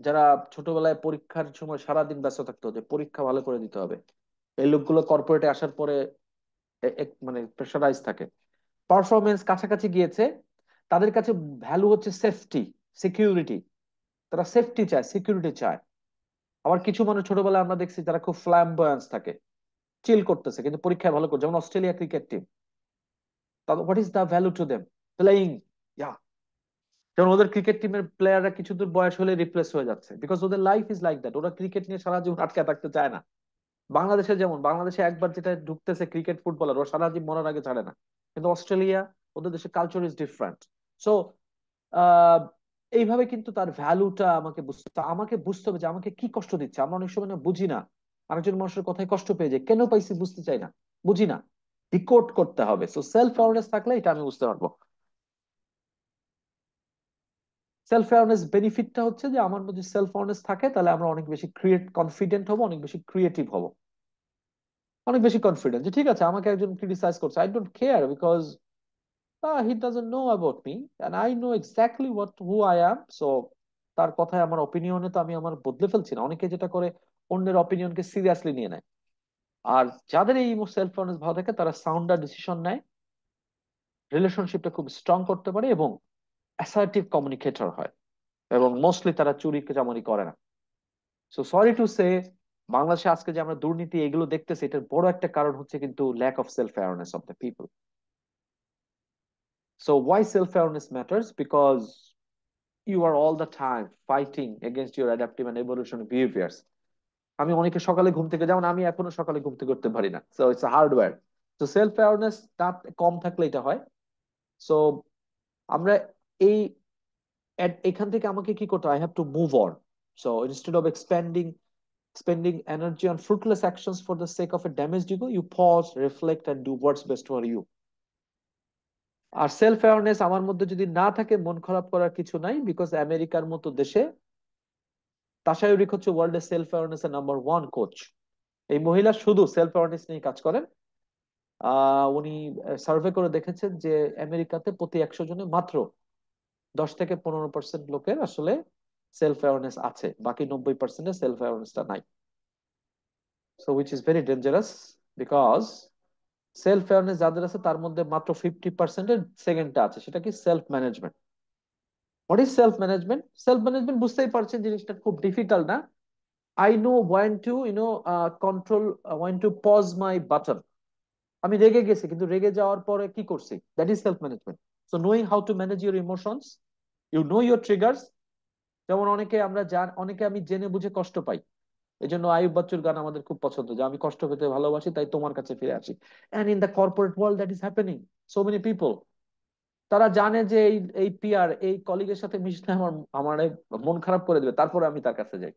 যারা ছোটবেলায় পরীক্ষার সময় সারা দিন ব্যস্ত থাকতো যে পরীক্ষা ভালো করে দিতে হবে, এই লোকগুলো কর্পোরেটে আসার পরে মানে প্রেশারাইজ থাকে, পারফরমেন্স কাছাকাছি গিয়েছে, তাদের কাছে ভ্যালু হচ্ছে সেফটি, সিকিউরিটি। তারা সেফটি চায়, সিকিউরিটি চায়। আবার কিছু মানুষ ছোটবেলায় আমরা দেখছি তারা খুব ফ্ল্যাম্বয়েন্স থাকে, চিল করতেছে কিন্তু পরীক্ষায় ভালো করে, যেমন Australia cricket team. What is the value to them? Playing. Yeah, যেমন ওদের ক্রিকেট টিমের প্লেয়াররা কিছু দূর বয়স হলে রিপ্লেস হয়ে যাচ্ছে, বিকজ ওদের লাইফ ইজ লাইক দ্যাট। ওরা ক্রিকেট নিয়ে সারা জীবন আটকে থাকতে চায় না। বাংলাদেশে যেমন, বাংলাদেশে একবার যেটা ঢুকতেছে ক্রিকেট ফুটবলার, ও সারা জীবন মরার আগে ছাড়ে না। কিন্তু অস্ট্রেলিয়া, ওদের দেশে কালচার ইজ ডিফারেন্ট। সো এইভাবে কিন্তু তার ভ্যালুটা আমাকে বুঝতে হবে যে আমাকে কি কষ্ট দিচ্ছে। আমরা অনেক সময় না বুঝি না, আরেকজন মানুষের কথায় কষ্ট পেয়ে যায়, কেন পাইছি বুঝতে চাই না, বুঝি না, ডিকোড করতে হবে। সো সেলফ অ্যাওয়ারনেস থাকলে এটা আমি বুঝতে পারবো। সেলফ অ্যাওয়ারনেস বেনিফিটটা হচ্ছে যে আমার মধ্যে সেলফ অ্যাওয়ারনেস থাকে, তাহলে আমরা অনেক বেশি কনফিডেন্ট হবো, অনেক বেশি ক্রিয়েটিভ হবো, অনেক বেশি কনফিডেন্ট যে ঠিক আছে আমাকে একজন ক্রিটিসাইজ করছে, I don't care, because he doesn't know about me and I know exactly who I am. So তার কথায়, আমার অপিনিয়নে তো আমি আমার বদলে ফেলছি না। অনেকে যেটা করে, অন্যের অপিনিয়নকে সিরিয়াসলি নিয়ে নেয়। আর যাদের এই সেলফ অ্যাওয়ারনেস ভালো থাকে, তারা সাউন্ডার ডিসিশন নেয়, রিলেশনশিপটা খুব স্ট্রং করতে পারে, এবং অ্যাসার্টিভ কমিউনিকেটর হয়, এবং মোস্টলি তারা চুরি চামারি করে না। সো সরি টু সে, বাংলাদেশে আজকে যে আমরা দুর্নীতি এগুলো দেখতেছি, এটার বড় একটা কারণ হচ্ছে কিন্তু lack of self awareness of the people. So why self awareness matters? Because you are all the time fighting against your adaptive and evolution behaviours. আমি অনেকে সকালে ঘুম থেকে, যেমন আমি এখনো সকালে ঘুম থেকে করতে পারি না, সো ইটস হার্ডওয়্যার। তো সেলফ অ্যাওয়ারনেস তা কম থাকলে এটা হয়। সো আমরা এই এখান থেকে আমাকে কি করতে, I have to move on. So instead of spending energy on fruitless actions for the sake of a damaged ego, you pause, reflect, and do what's best for you. আর সেলফ অ্যাওয়ারনেস আমার মধ্যে যদি না থাকে, মন খারাপ করার কিছু নাই, বিকজ আমেরিকার মতো দেশে তাশা ইউরিক হচ্ছে ওয়ার্ল্ডের সেলফ অ্যাওয়ারনেস এর নাম্বার ওয়ান কোচ। এই মহিলা শুধু সেলফ অ্যাওয়ারনেস নিয়ে কাজ করেন। উনি সার্ভে করে দেখেছেন যে আমেরিকাতে প্রতি 100 জনে মাত্র 10 থেকে 15% লোকের আসলে সেলফ অ্যাওয়ারনেস আছে, বাকি 90%-এর সেলফ অ্যাওয়ারনেসটা নাই। So which is very dangerous, because self awareness যাদের আছে তার মধ্যে মাত্র 50%-এর সেকেন্ডটা আছে, সেটা কি self management. What is self management? Self management বুঝতেই পারছেন জিনিসটা খুব ডিফিকাল্ট না। I know when to control, when to pause my button. আমি রেগে গেছি, কিন্তু রেগে যাওয়ার পরে কি করছি, that is self management. So knowing how to manage your emotions, you know your triggers. যেমন অনেকে আমি জেনে বুঝে কষ্ট পাই, এই জন্য আয়ুব বাচ্চুর গান আমাদের খুব পছন্দ, যে আমি কষ্ট পেতে ভালোবাসি তাই তোমার কাছে ফিরে আসি। And in the corporate world that is happening. So many people, তারা জানে যে এই পিআর, এই কলিগের সাথে মিশলে আমার মন খারাপ করে দেবে, তারপরে আমি তার কাছে যাই।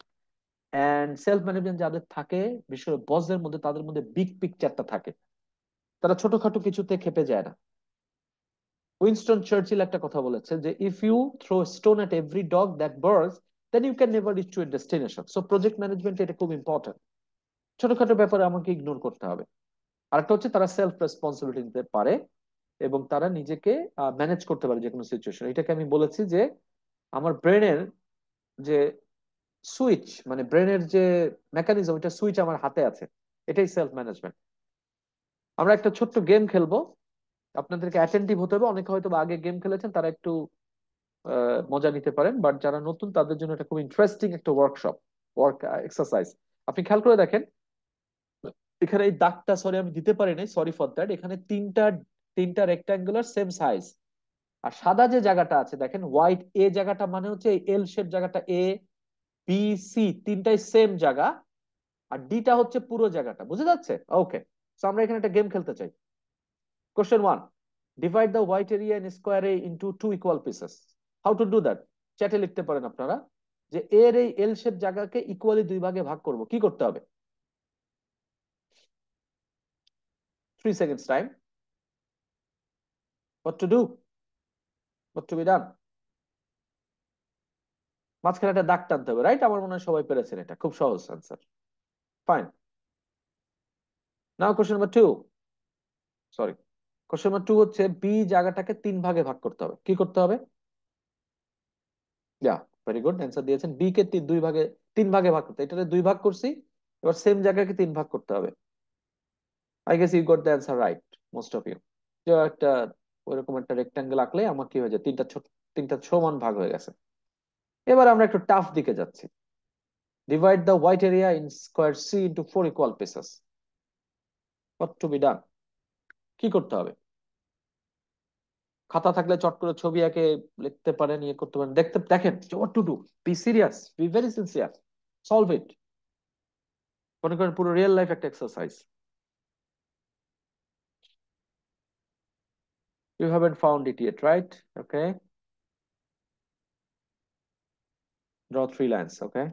এন্ড সেলফ ম্যানেজমেন্ট যাদের থাকে, বিশেষ করে বসদের মধ্যে, তাদের মধ্যে বিগ পিকচারটা থাকে, তারা ছোটখাটো কিছুতে খেপে যায় না। উইনস্টন চার্চিল একটা কথা বলেছে যে if you throw stone at every dog that barks, then you can never reach to a destination. So project management এটা খুব ইম্পর্টেন্ট। ছোটখাটো ব্যাপারে আমাকে ইগনোর করতে হবে। আরেকটা হচ্ছে তারা সেলফ রেসপন্সিবিলিটি নিতে পারে এবং তারা নিজেকে ম্যানেজ করতে পারে যে কোনো সিচুয়েশন। এটাকে আমি বলেছি যে আমার ব্রেনের যে সুইচ, মানে ব্রেনের যে মেকানিজম, এটা সুইচ আমার হাতে আছে, এটাই সেলফ ম্যানেজমেন্ট। আমরা একটা ছোট্ট গেম খেলবো, আপনাদেরকে অ্যাটেন্টিভ হতে হবে। অনেকে হয়তো আগে গেম খেলেছেন, তারা একটু মজা নিতে পারেন, বাট যারা নতুন তাদের জন্য এটা খুব ইন্টারেস্টিং একটা ওয়ার্ক এক্সারসাইজ। আপনি খেয়াল করে দেখেন, এখানে এই দাগটা, সরি আমি দিতে পারি নাই, সরি ফর দ্যাট। এখানে তিনটা তিনটা রেক্টাঙ্গুলার সেম সাইজ, আর সাদা যে জায়গাটা আছে দেখেন হোয়াইট, এ জায়গাটা মানে হচ্ছে এই এল শেপ জায়গাটা, এ বি সি তিনটাই সেম জায়গা, আর ডিটা হচ্ছে পুরো জায়গাটা, বুঝে যাচ্ছে? ওকে, সো আমরা এখানে একটা গেম খেলতে চাই। Question one, divide the white area in square A into two equal pieces. How to do that? চ্যাটে লিখতে পারেন আপনারা, যে এর এই এল শেপ জায়গাকে ইকুয়ালি দুই ভাগে ভাগ করব, কি করতে হবে? 3 seconds time. What to do? What to be ডান? মাঝখানে একটা দাগ টানতে হবে, রাইট? আমার মনে হয় সবাই পেরেছেন, এটা খুব সহজ answer. Fine. Now question number two, sorry, question number two হচ্ছে বি জায়গাটাকে তিন ভাগে ভাগ করতে হবে, কি করতে হবে? ইয়া, ভেরি গুড, অ্যান্সার দিয়েছেন। বি কে তিন ভাগে ভাগ করতে, এটাতে দুই ভাগ করছি, এবার সেম জায়গাকে তিন ভাগ করতে হবে। I guess you got the answer right, most of you. যে একটা ওইরকম একটা রেক্টাঙ্গেল আঁকলে আমার কি হয়ে যায়, তিনটা সমান ভাগ হয়ে গেছে। এবার আমরা একটু টাফ দিকে যাচ্ছি। Divide the white area in square C into four equal pieces. What to be done? কি করতে হবে? খাতা থাকলে চট করে ছবি এঁকে লিখতে পারেন, ইয়ে করতে পারেন, দেখেন what to do. Be serious, be very sincere, solve it. মনে করেন পুরো রিয়েল লাইফ একটা exercise. You haven't found it yet, right? Okay. Draw 3 lines, okay?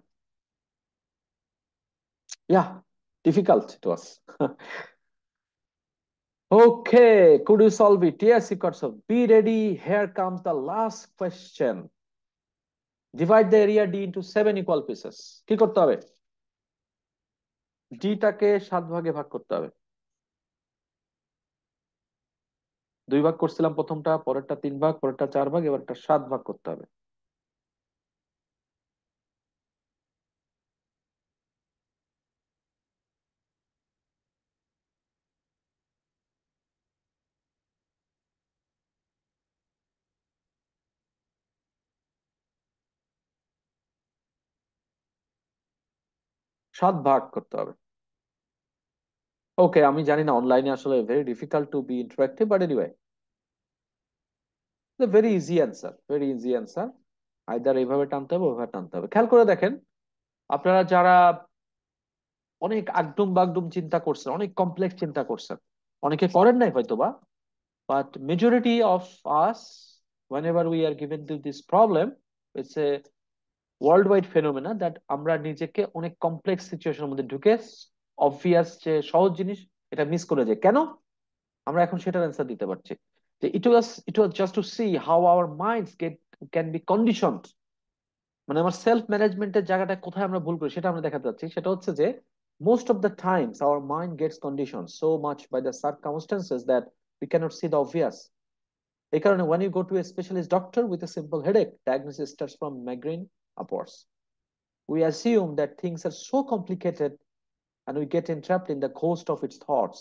Yeah, difficult it was. Okay, could you solve it? Yes, you could solve. Be ready. Here comes the last question. Divide the area D into 7 equal pieces. কি করতে হবে? D টাকে 7 ভাগে ভাগ করতে হবে। দুই ভাগ করছিলাম প্রথমটা, পরেরটা 3 ভাগ, পরেরটা 4 ভাগ, এবার একটা 7 ভাগ করতে হবে। সাত ভাগ করতে হবে। ওকে, আমি জানি না, অনলাইনে আসলে very difficult to be interactive, but anyway, very easy answer, very easy answer. Either এইভাবে টানতে হবে ওইভাবে টানতে হবে। খেয়াল করে দেখেন, আপনারা যারা অনেক আগডুম বাগডুম চিন্তা করছেন, অনেক কমপ্লেক্স চিন্তা করছেন, অনেকে করেন নাই হয়তোবা, but majority of us, whenever we are given to this problem, it's a world wide phenomena that আমরা নিজেকে অনেক কমপ্লেক্স সিচুয়েশনের মধ্যে ঢুকে অবভিয়াস যে সহজ জিনিস এটা মিস করে যাই। কেন? আমরা এখন সেটার অ্যান্সার দিতে পারছি যে it was just to see how our minds can be conditioned. মানে আমার সেলফ ম্যানেজমেন্টের জায়গাটা কোথায় আমরা ভুল করি সেটা আমরা দেখাতে যাচ্ছি। সেটা হচ্ছে যে most of the times our mind gets condition so much by the circumstances that we can't see the obvious. এই কারণে when you go to a specialist doctor with a simple headache, diagnosis starts from migraine upwards. We assume that things are so complicated and we get entrapped in the ghost of its thoughts.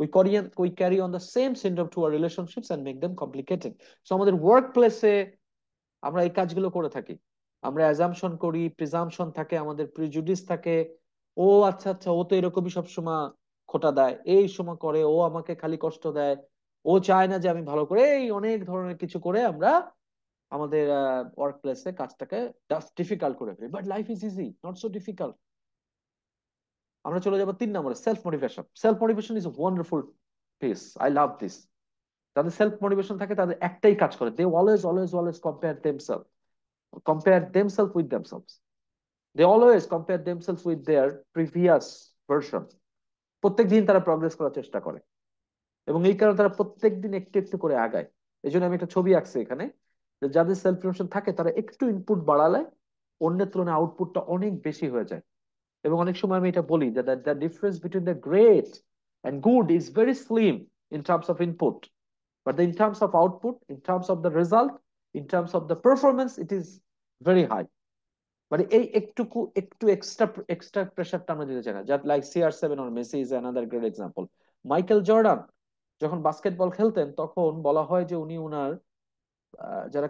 We carry on the same syndrome to our relationships and make them complicated. So আমাদের work প্লেসে আমরা এই কাজগুলো করে থাকি। আমরা assumption করি, presumption থাকে, আমাদের প্রিজুডিস থাকে। ও আচ্ছা আচ্ছা, ও তো এরকমই সবসময় খোটা দেয়, এই সময় করে, ও আমাকে খালি কষ্ট দেয়, ও চায় না যে আমি ভালো করে, এই অনেক ধরনের কিছু করে আমরা আমাদের ওয়ার্ক প্লেসে কাজটাকে ডিফিকাল্ট করে ফেলি। But life is easy, not so difficult. আমরা চলে যাবো 3 নম্বরে, self motivation. Self motivation is wonderful piece, I love this. যাদের সেলফ মোটিভেশন থাকে তাদের একটাই কাজ করে, they always always always compare themselves with themselves. They always compare themselves with their previous version. প্রত্যেক দিন তারা প্রগ্রেস করার চেষ্টা করে এবং এই কারণে তারা প্রত্যেক দিন একটু একটু করে আগায়। এই জন্য আমি একটা ছবি আঁকছি এখানে, যে যাদের সেলফ মোটিভেশন থাকে তারা একটু ইনপুট বাড়ালে অন্যের তুলনায় আউটপুটটা অনেক বেশি হয়ে যায়। এবং অনেক সময় আমি এটা বলি যে the difference between the great and good is very slim in terms of input, but in terms of output, in terms of the result, in terms of the performance, it is very high. মানে এই একটু extra প্রেশারটা আমরা দিতে চাই না। Just like CR7 or Messi is another great example. Michael Jordan যখন basketball খেলতেন তখন বলা হয় যে উনি উনার যারা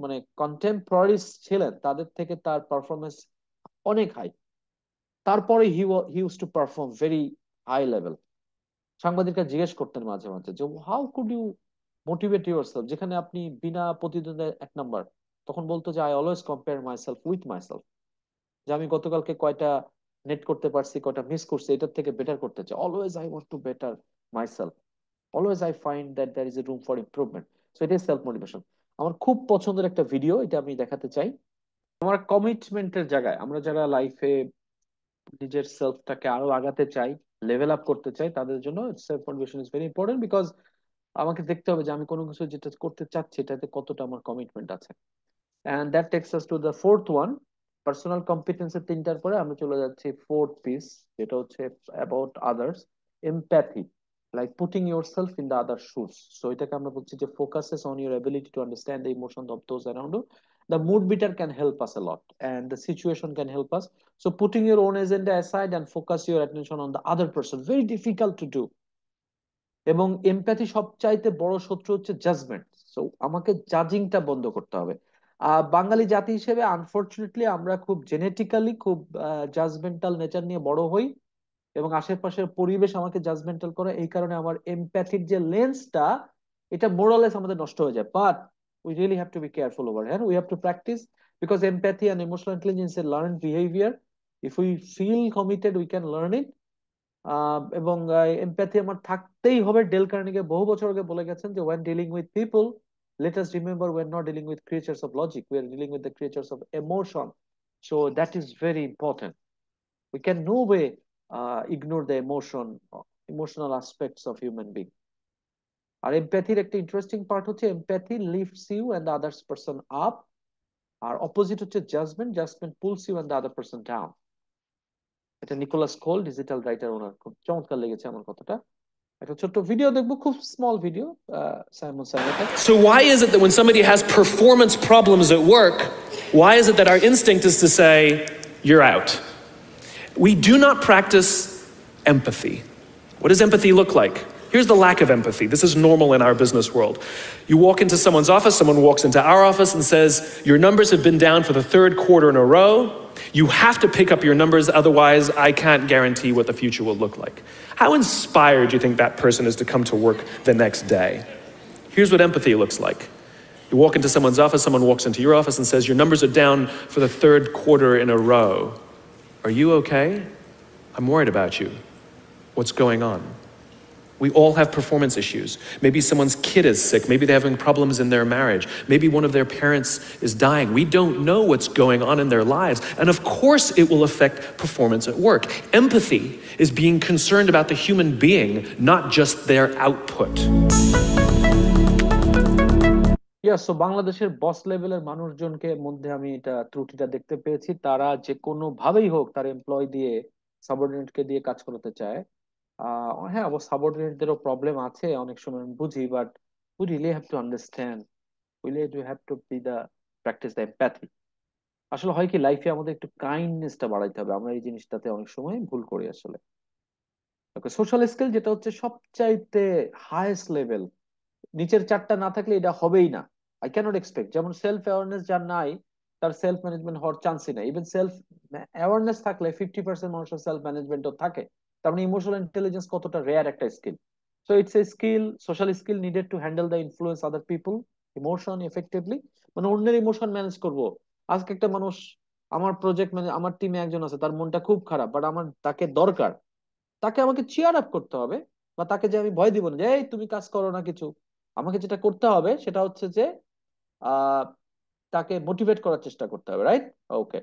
মানে কন্টেম্পোরারিজ ছিলেন তাদের থেকে তার পারফরমেন্স অনেক হাই। তারপরে he use to perform very high level. সাংবাদিকরা জিজ্ঞেস করতেন মাঝে মাঝে যে how could you motivate yourself, যেখানে আপনি বিনা প্রতিদ্বন্দ্বিতায় 1 নাম্বার, তখন বলতো যে I always compare myself with myself, যে আমি গতকালকে কয়টা নেট করতে পারছি, কয়টা মিস করছি, এটার থেকে বেটার করতে চাই। Always I want to better myself, always I find that there is a room for improvement. So এটাই সেলফ মোটিভেশন। আমার খুব পছন্দের একটা ভিডিও, এটা আমি দেখাতে চাই। আমার কমিটমেন্টের জায়গায় আমরা যারা লাইফে নিজের সেলফটাকে আরো আগাতে চাই, লেভেল আপ করতে চাই, তাদের জন্য self motivation is very important, because আমাকে দেখতে হবে যে আমি কোনো কিছু যেটা করতে চাচ্ছি এটাতে কতটা আমার কমিটমেন্ট আছে। and that takes us to the fourth one, personal কম্পিটেন্সের 3টার পরে আমরা চলে যাচ্ছি ফোর্থ পিস, যেটা হচ্ছে about others, empathy, like putting yourself in the other shoes. So এটাকে আমরা বলছি যে focuses on your ability to understand the emotions of those around you. The mood meter can help us a lot and the situation can help us. So putting your own agenda aside and focus your attention on the other person, very difficult to do. এবং empathy সবচাইতে বড় শত্রু হচ্ছে judgement. So আমাকে জাজিংটা বন্ধ করতে হবে। বাঙালি জাতি হিসেবে আনফরচুনেটলি আমরা খুব জেনেটিক্যালি খুব জাজমেন্টাল নেচার নিয়ে বড় হই এবং আশেপাশের পরিবেশ আমাকে জাজমেন্টাল করে। এই কারণে আমার এমপ্যাথির যে লেন্সটা এটা মোরালেস আমাদের নষ্ট হয়ে যায়। But we really have to be careful over here, we have to practise, because empathy and emotional intelligence a learn behaviour. If we feel committed we can learn it. এবং এমপ্যাথি আমার থাকতেই হবে। ডেল কার্নেগি বহু বছর আগে বলে গেছেন যে when dealing with people, let us remember we're not dealing with creatures of logic, we are dealing with the creatures of emotion. So that is very important. We can no way ignore the emotional aspects of human being. আর এমপ্যাথির একটা interesting part হচ্ছে empathy lifts you and the others person up, আর opposite হচ্ছে judgement pulls you and the other person down. এটা Nicholas Cole, digital writer, ওনার খুব চমৎকার লেগেছে আমার কথাটা। একটা ছোট্ট ভিডিও দেখবো, খুব small video, Simon Sinek. So why is it that when somebody has performance problems at work, why is it that our instinct is to say, you're out? We do not practice empathy. What does empathy look like? Here's the lack of empathy. This is normal in our business world. You walk into someone's office, someone walks into our office and says, your numbers have been down for the 3rd quarter in a row. You have to pick up your numbers, otherwise I can't guarantee what the future will look like. How inspired do you think that person is to come to work the next day? Here's what empathy looks like. You walk into someone's office, someone walks into your office and says, your numbers are down for the third quarter in a row. Are you okay? I'm worried about you. What's going on? We all have performance issues. Maybe someone's kid is sick. Maybe they're having problems in their marriage. Maybe one of their parents is dying. We don't know what's going on in their lives. And of course it will affect performance at work. Empathy is being concerned about the human being, not just their output. So বাংলাদেশের বস লেভেলের মানুষজনকে মধ্যে আমি এটা ত্রুটিটা দেখতে পেয়েছি, তারা যে কোনো ভাবেই হোক তার এমপ্লয় দিয়ে সাবঅর্ডিনেটকে দিয়ে কাজ করাতে চায়। হ্যাঁ, অবশ্য সাবঅর্ডিনেটদেরও প্রবলেম আছে অনেক সময়, আমি বুঝি, but we really have to understand, we really have to be the practice the empathy. আসলে হয় কি, লাইফে আমাদের একটু কাইন্ডনেসটা বাড়াইতে হবে, আমরা এই জিনিসটাতে অনেক সময় ভুল করি আসলে। ওকে, সোশ্যাল স্কিল যেটা হচ্ছে সবচাইতে হাইয়েস্ট লেভেল, নিচের চারটা না থাকলে এটা হবেই না। আই ক্যানট এক্সপেক্ট, যেমন সেলফ অ্যাওয়ারনেস যার নাই তার সেলফ ম্যানেজমেন্ট হওয়ার চান্সই নাই। ইভেন সেলফ অ্যাওয়ারনেস থাকলে 50% মানুষের সেলফ ম্যানেজমেন্টও থাকে। তার মানে ইমোশনাল ইন্টেলিজেন্স কতটা রেয়ার একটা skill. So it's a skill, social skill needed to handle the influence other people emotion effectively. মানে অন্যের ইমোশন ম্যানেজ করব। আজকে একটা মানুষ, আমার প্রজেক্ট মানে আমার টিমে একজন আছে, তার মনটা খুব খারাপ, বাট আমার তাকে দরকার, তাকে আমাকে চিয়ার আপ করতে হবে। বা তাকে যে আমি ভয় দিব না যে এই তুমি কাজ করো না কিছু, আমাকে যেটা করতে হবে সেটা হচ্ছে যে আহ তাকে মোটিভেট করার চেষ্টা করতে হবে, right? Okay,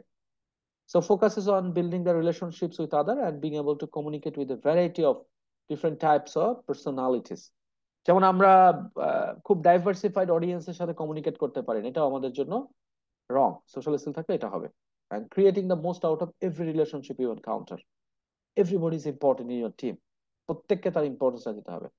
so focus is on building the relationships with other and being able to communicate with a variety of different types of personalities. যেমন আমরা খুব ডাইভার্সিফাইড অডিয়েন্সের সাথে কমিউনিকেট করতে পারি না, এটাও আমাদের জন্য রং। সোশ্যাল স্কিল থাকলে এটা হবে। And creating the most out of every relationship you encounter. Everybody is important in your team, প্রত্যেককে তার ইম্পর্টেন্সটা দিতে হবে।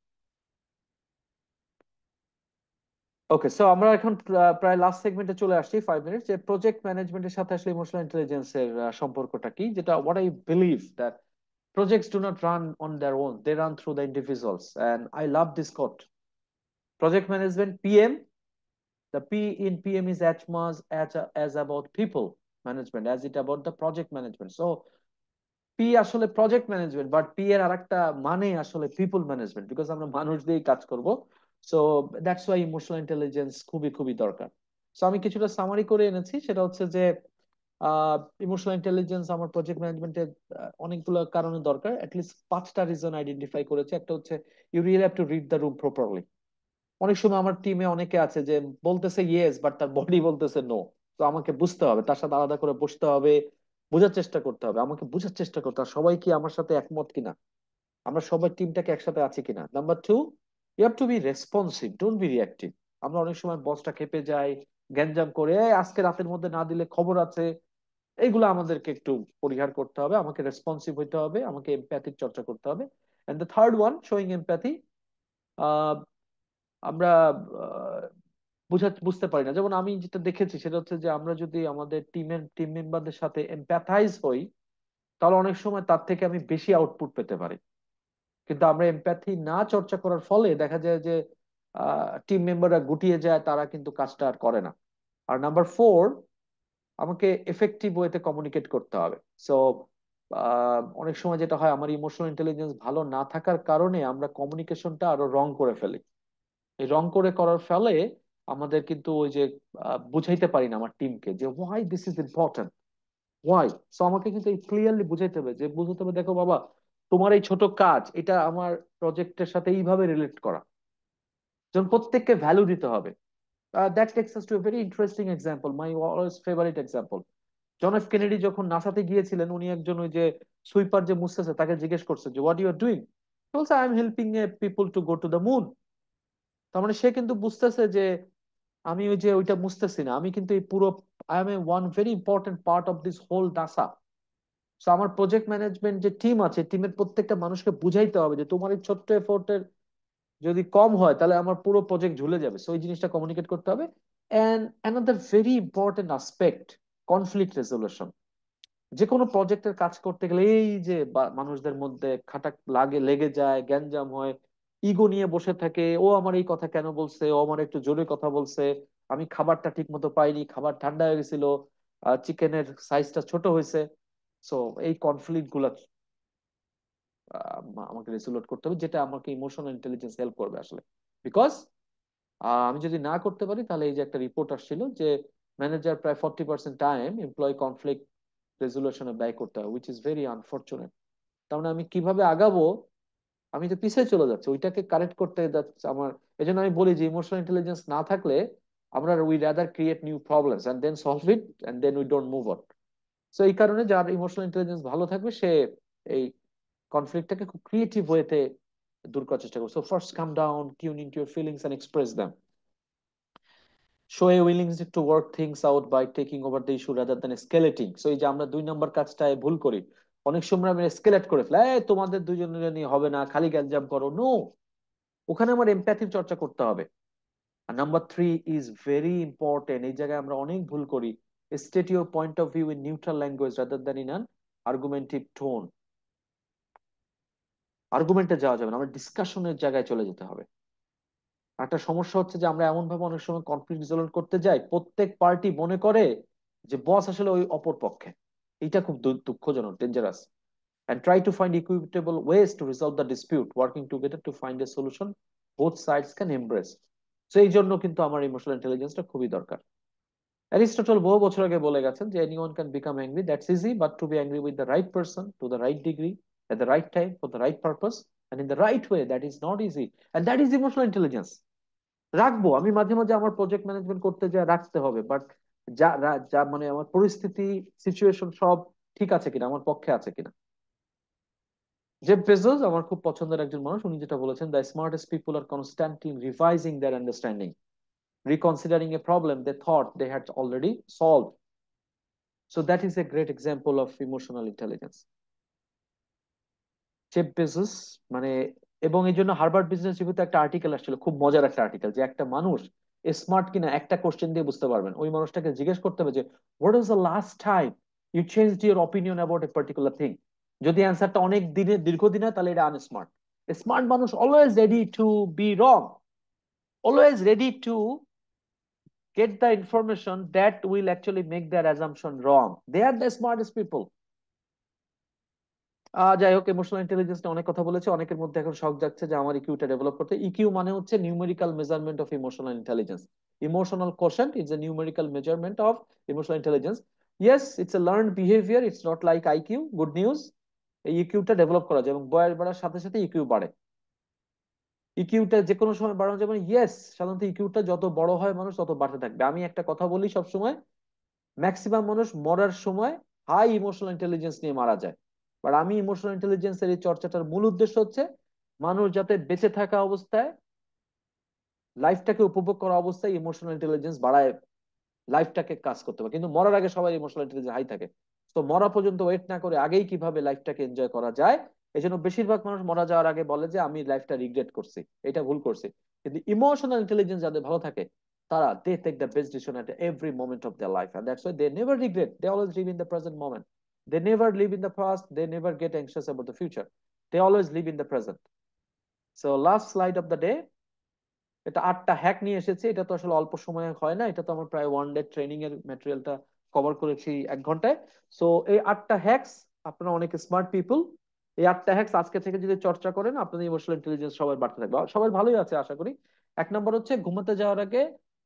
ওকে, সো আমরা এখন প্রায় লাস্ট সেগমেন্টে চলে আসছি, 5 মিনিট, যে প্রজেক্ট ম্যানেজমেন্টের সাথে আসলে ইমোশনাল ইন্টেলিজেন্সের সম্পর্কটা কি, যেটা what I believe that projects do not run on their own, they run through the individuals. And I love this quote: project management, PM, the P in PM is as much as about people management as it about the project management. So P আসলে project management, but P এর আরেকটা মানে আসলে people management, because আমরা মানুষ দিয়েই কাজ করব। So that's Y emotional intelligence খুবই খুবই দরকার। সো আমি কিছুটা সামারি করে এনেছি, সেটা হচ্ছে যে ইমোশনাল ইন্টেলিজেন্স আমার প্রজেক্ট ম্যানেজমেন্টে অনেকগুলো কারণে দরকার। অ্যাটলিস্ট 5টা রিজন আইডেন্টিফাই করেছে। একটা হচ্ছে you really have to read the room properly. অনেক সময় আমার টিমে অনেকে আছে যে বলতেছে ইয়েস, বাট তার বডি বলতেছে নো। তো আমাকে বুঝতে হবে, তার সাথে আলাদা করে বসতে হবে, বোঝার চেষ্টা করতে হবে, আমাকে বোঝার চেষ্টা করতে হবে সবাই কি আমার সাথে একমত কিনা, আমরা সবাই টিমটাকে একসাথে আছি কিনা। Number 2, you have to be responsive, don't be reactive. আমরা অনেক সময় বসটা খেপে যাই, গ্যাঞ্জাম করে, "এই, আজকে রাতের মধ্যে না দিলে খবর আছে"। এইগুলো আমাদেরকে একটু পরিহার করতে হবে, আমাকে রেসপন্সিভ হইতে হবে, আমাকে এমপ্যাথিক চর্চা করতে হবে। And the third one, showing empathy. আমরা বুঝতে পারি না, যেমন আমি যেটা দেখেছি সেটা হচ্ছে যে আমরা যদি আমাদের টিম মেম্বারদের সাথে এমপ্যাথাইজ হই, তাহলে অনেক সময় তার থেকে আমি বেশি আউটপুট পেতে পারি। কিন্তু আমরা এমপ্যাথি না চর্চা করার ফলে দেখা যায় যে টিম মেম্বাররা গুটিয়ে যায়, তারা কিন্তু কাজটা আর করে না। আর নাম্বার 4, আমাকে এফেক্টিভ ওয়েতে কমিউনিকেট করতে হবে। সো অনেক সময় যেটা হয়, আমার ইমোশনাল ইন্টেলিজেন্স ভালো না থাকার কারণে আমরা কমিউনিকেশনটা আরো রং করে ফেলি। এই রং করে করার ফলে আমাদের কিন্তু ওই যে বুঝাইতে পারি না আমার টিমকে যে why this is important, why. So আমাকে কিন্তু এই ক্লিয়ারলি বুঝাইতে হবে, যে বুঝাতে হবে, দেখো বাবা, তোমার এই ছোট কাজ এটা আমার প্রজেক্টের সাথে এইভাবে রিলেট করা, যেমন প্রত্যেককে ভ্যালু দিতে হবে। That takes us to a very interesting example, my always favourite example. John F Kennedy যখন নাসাতে গিয়েছিলেন, উনি একজন ওই যে সুইপার যে মুছতেছে তাকে জিজ্ঞেস করছে যে হোয়াট ইউ আর ডুইং, বলছে I am helping A people to go to the moon. তার মানে সে কিন্তু বুঝতেছে যে আমি ওই যে ওইটা বুঝতেছি না, আমি কিন্তু এই পুরো, I am a one very important part of this whole NASA. So আমার প্রজেক্ট ম্যানেজমেন্ট যে টিম আছে, টিমের প্রত্যেকটা মানুষকে বুঝাইতে হবে যে তোমার এই ছোট্ট এফোর্টের যদি কম হয় তাহলে আমার পুরো প্রজেক্ট ঝুলে যাবে। সো এই জিনিসটা কমিউনিকেট করতে হবে। And another very important aspect, conflict resolution. যে কোনো প্রজেক্টের কাজ করতে গেলে এই যে মানুষদের মধ্যে লেগে যায়, গ্যাঞ্জাম হয়, ইগো নিয়ে বসে থাকে, ও আমার এই কথা কেন বলছে, ও আমার একটু জোরে কথা বলছে, আমি খাবারটা ঠিক মতো পাইনি, খাবার ঠান্ডা হয়ে গেছিল, চিকেনের সাইজটা ছোট হয়েছে। সো এই কনফ্লিক্ট গুলা আমাকে রেজুলেট করতে হবে, যেটা আমাকে ইমোশনাল ইন্টেলিজেন্স হেল্প করবে আসলে। বিকজ আমি যদি না করতে পারি তাহলে এই যে একটা রিপোর্ট আসছিল যে ম্যানেজার প্রায় 40% টাইম এমপ্লয় কনফ্লিক্ট রেজুলেশনে ব্যয় করতে হয়, উইচ ইজ ভেরি আনফরচুনেট। তার মানে আমি কিভাবে আগাবো, আমি তো পিছিয়ে চলে যাচ্ছি, ওইটাকে কারেক্ট করতে যাচ্ছে আমার। এই জন্য আমি বলি যে ইমোশনাল ইন্টেলিজেন্স না থাকলে আমরা we rather create new problems and then solve it and then we don't move on. So এই কারণে যার ইমোশনাল ইন্টেলিজেন্স ভালো থাকবে সে এই কনফ্লিক্টটাকে খুব ক্রিয়েটিভ ওয়েতে দূর করার চেষ্টা করবে। So first calm down, tune into your feelings and express them. Show a willingness to work things out by taking over the issue rather than escalating. So এই যে আমরা 2 নম্বর কাজটায় ভুল করি, অনেক সময় আমরা এসকেলেট করে ফেলি, এই তোমাদের দুজনের নিয়ে হবে না, খালি গ্যাঞ্জাম করো। নো, ওখানে আমার এমপ্যাথির চর্চা করতে হবে। আর নাম্বার 3 ইজ ভেরি ইম্পর্টেন্ট, এই জায়গায় আমরা অনেক ভুল করি। State your point of view in neutral language rather than in an argumentative tone. আর্গুমেন্টে যাওয়া যাবে না, আমরা ডিসকাশনের জায়গায় চলে যেতে হবে। একটা সমস্যা হচ্ছে যে আমরা এমন ভাবে অনেক সময় কনফ্লিক্ট রিজলভ করতে যাই, প্রত্যেক পার্টি মনে করে যে বস আসলে ওই অপর পক্ষে। এটা খুব দুঃখজনক, dangerous. And try to find equitable ways to resolve the dispute, working together to find a solution both sides can embrace. So এই জন্য কিন্তু আমার ইমোশনাল ইন্টেলিজেন্সটা খুবই দরকার। অ্যারিস্টটল বহু বছর আগে বলে গেছেন যে anyone can become angry, that's easy, but to be angry with the right person, to the right degree, at the right time, for the right purpose, and in the right way, that is not easy. And that is emotional intelligence. রাখবো, আমি মাঝে মাঝে আমার project management করতে যা রাখতে হবে, but যা যা মানে আমার পরিস্থিতি, সিচুয়েশন সব ঠিক আছে কিনা, আমার পক্ষে আছে কিনা। জেফ বেজোস আমার খুব পছন্দের একজন মানুষ, উনি যেটা বলেছেন, the smartest people are constantly revising their understanding, reconsidering a problem they thought they had already solved. So that is a great example of emotional intelligence, Jeff Bezos. মানে, এবং এই জন্য হার্ভার্ড বিজনেস রিভিউতে একটা আর্টিকেল আসছিল, খুব মজার একটা আর্টিকেল, যে একটা মানুষ স্মার্ট কিনা একটা কোশ্চেন দিয়ে বুঝতে পারবেন। ওই মানুষটাকে জিজ্ঞেস করতে হবে যে what was the last time you changed your opinion about a particular thing. যদি অ্যান্সারটা অনেক দিনের দীর্ঘদিন হয় তাহলে এটা আনস্মার্ট। স্মার্ট মানুষ always ready to be wrong, always ready to get the information that will actually make their assumption wrong. They are the smartest people. যাই হোক, ইমোশনাল ইন্টেলিজেন্স নিয়ে অনেক কথা বলেছে, অনেকের মধ্যে এখন শখ যাচ্ছে যে আমার ইকিউটা ডেভেলপ করতে। ইকিউ মানে হচ্ছে numerical measurement of emotional intelligence. Emotional quotient is a numerical measurement of emotional intelligence. Yes, it's a learned behaviour, it's not like IQ. Good news, এই ইকিউটা ডেভেলপ করা যায় এবং বয়স বাড়ার সাথে সাথে ইকিউ বাড়ে। ইকিউটা যে কোনো সময় বাড়ানো যাবে, ইয়েস, সাধারণত ইকিউটা যত বড় হয় মানুষ তত বাড়তে থাকবে। আমি একটা কথা বলি সবসময়, ম্যাক্সিমাম মানুষ মরার সময় হাই ইমোশনাল ইন্টেলিজেন্স নিয়ে মারা যায়। বাট আমি ইমোশনাল ইন্টেলিজেন্সের এই চর্চাটার মূল উদ্দেশ্য হচ্ছে মানুষ যাতে বেঁচে থাকা অবস্থায়, লাইফটাকে উপভোগ করা অবস্থায় ইমোশনাল ইন্টেলিজেন্স বাড়ায় লাইফটাকে কাজ করতে পারে। কিন্তু মরার আগে সবাই ইমোশনাল ইন্টেলিজেন্স হাই থাকে। তো মরা পর্যন্ত ওয়েট না করে আগেই কিভাবে লাইফটাকে এনজয় করা যায়, এই জন্য বেশিরভাগ মানুষ মরা যাওয়ার আগে বলে যে আমি লাইফটা রিগ্রেট করছি, এটা ভুল করছি। কিন্তু ইমোশনাল ইন্টেলিজেন্স যাদের ভালো থাকে তারা they take the best decision at every moment of their life, and that's why they never regret, they always live in the present moment, they never live in the past, they never get anxious about the future, they always live in the present. So last slide of the day, এটা 8টা hack নিয়ে এসেছে। এটা তো আসলে অল্প সময়ে হয় না, এটা তো আমার প্রায় 1 ডে ট্রেনিং এর ম্যাটেরিয়ালটা কভার করেছি 1 ঘন্টায়। সো এই 8টা হ্যাকস, আপনারা অনেক স্মার্ট পিপল, এই 8টা হ্যাকস আজকে থেকে যদি চর্চা করেন আপনাদের ইমোশনাল ইন্টেলিজেন্স সবার বাড়তে থাকবে, সবাই ভালোই আছে আশা করি। 1 নম্বর হচ্ছে ঘুমাতে যাওয়ার আগে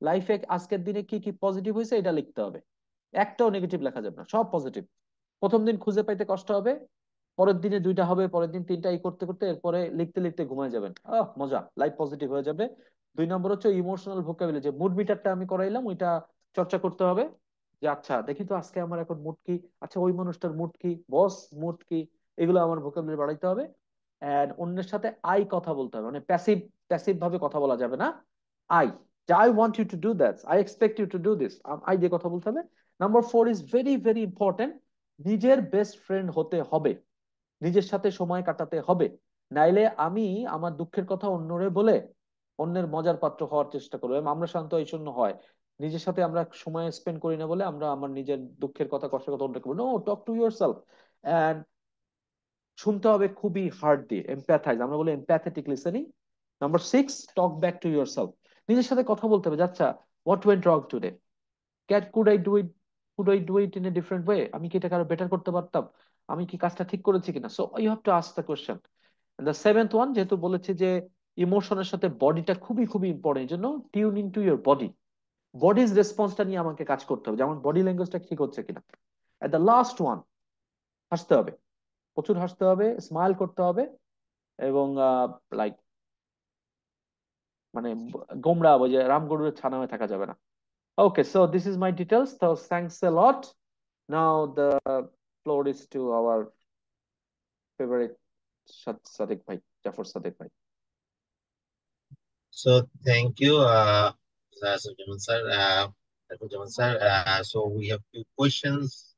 লাইফে আজকের দিনে কি কি পজিটিভ হয়েছে এটা লিখতে হবে, একটাও নেগেটিভ লেখা যাবে না, সব পজিটিভ। প্রথম দিন খুঁজে পাইতে কষ্ট হবে, পরের দিনে 2টা হবে, পরের দিন 3টা, এই করতে করতে এরপরে লিখতে লিখতে ঘুমায় যাবেন, মজা, লাইফ পজিটিভ হয়ে যাবে। 2 নম্বর হচ্ছে ইমোশনাল ভোকাবুলারি, যে মুড মিটারটা আমি করাইলাম ওইটা চর্চা করতে হবে, যে আচ্ছা দেখি তো আজকে আমার এখন মুড কি, আচ্ছা ওই মানুষটার মুড কি, বস মুড কি, এগুলো আমার ভোকাবুলারি বাড়াইতে হবে। এন্ড অন্যের সাথে আই কথা বলতে হবে, মানে প্যাসিভ প্যাসিভ ভাবে কথা বলা যাবে না। আই, যে I want you to do that, I expect you to do this, I দিয়ে কথা বলতে হবে। Number 4 is very very important, নিজের বেস্ট ফ্রেন্ড হতে হবে, নিজের সাথে সময় কাটাতে হবে। নাইলে আমি আমার দুঃখের কথা অন্যরে বলে অন্যের মজার পাত্র হওয়ার চেষ্টা করবো। এবং আমরা শান্ত এই জন্য হয় নিজের সাথে আমরা সময় স্পেন্ড করি না বলে আমরা আমার নিজের দুঃখের কথা, কষ্টের কথা অন্যকে বলি। No, talk to your self. And শুনতে হবে খুবই হার্ট দিয়ে, এমপ্যাথাইজ, আমরা বলি empathetic listening. Number 6, talk back to your self, নিজের সাথে কথা বলতে হবে, আচ্ছা what went wrong today, could I do it, could I do it in a different way, আমি কি এটাকে আরো বেটার করতে পারতাম, আমি কি কাজটা ঠিক করেছি কিনা। So you have to ask the question. The 7th one, যেহেতু বলেছে যে ইমোশনের সাথে বডিটা খুবই খুবই ইম্পর্টেন্ট। এই জন্য tune in to your body, body's রেসপন্সটা নিয়ে আমাকে কাজ করতে হবে, যেমন বডি ল্যাঙ্গুয়েজটা ঠিক হচ্ছে কিনা। এট দ্য লাস্ট ওয়ান, হাসতে হবে, প্রচুর হাসতে হবে, স্মাইল করতে হবে, এবং লাইক মানে গোমড়া, ওই যে রামগরুরের ছানা হয়ে থাকা যাবে না। Okay, so this is my details, তো thanks a lot. Now the floor is to our favourite Sadek ভাই, জাফর সাদেক ভাই। So thank you, Jaman sir. Dr. Jaman sir. So we have few questions.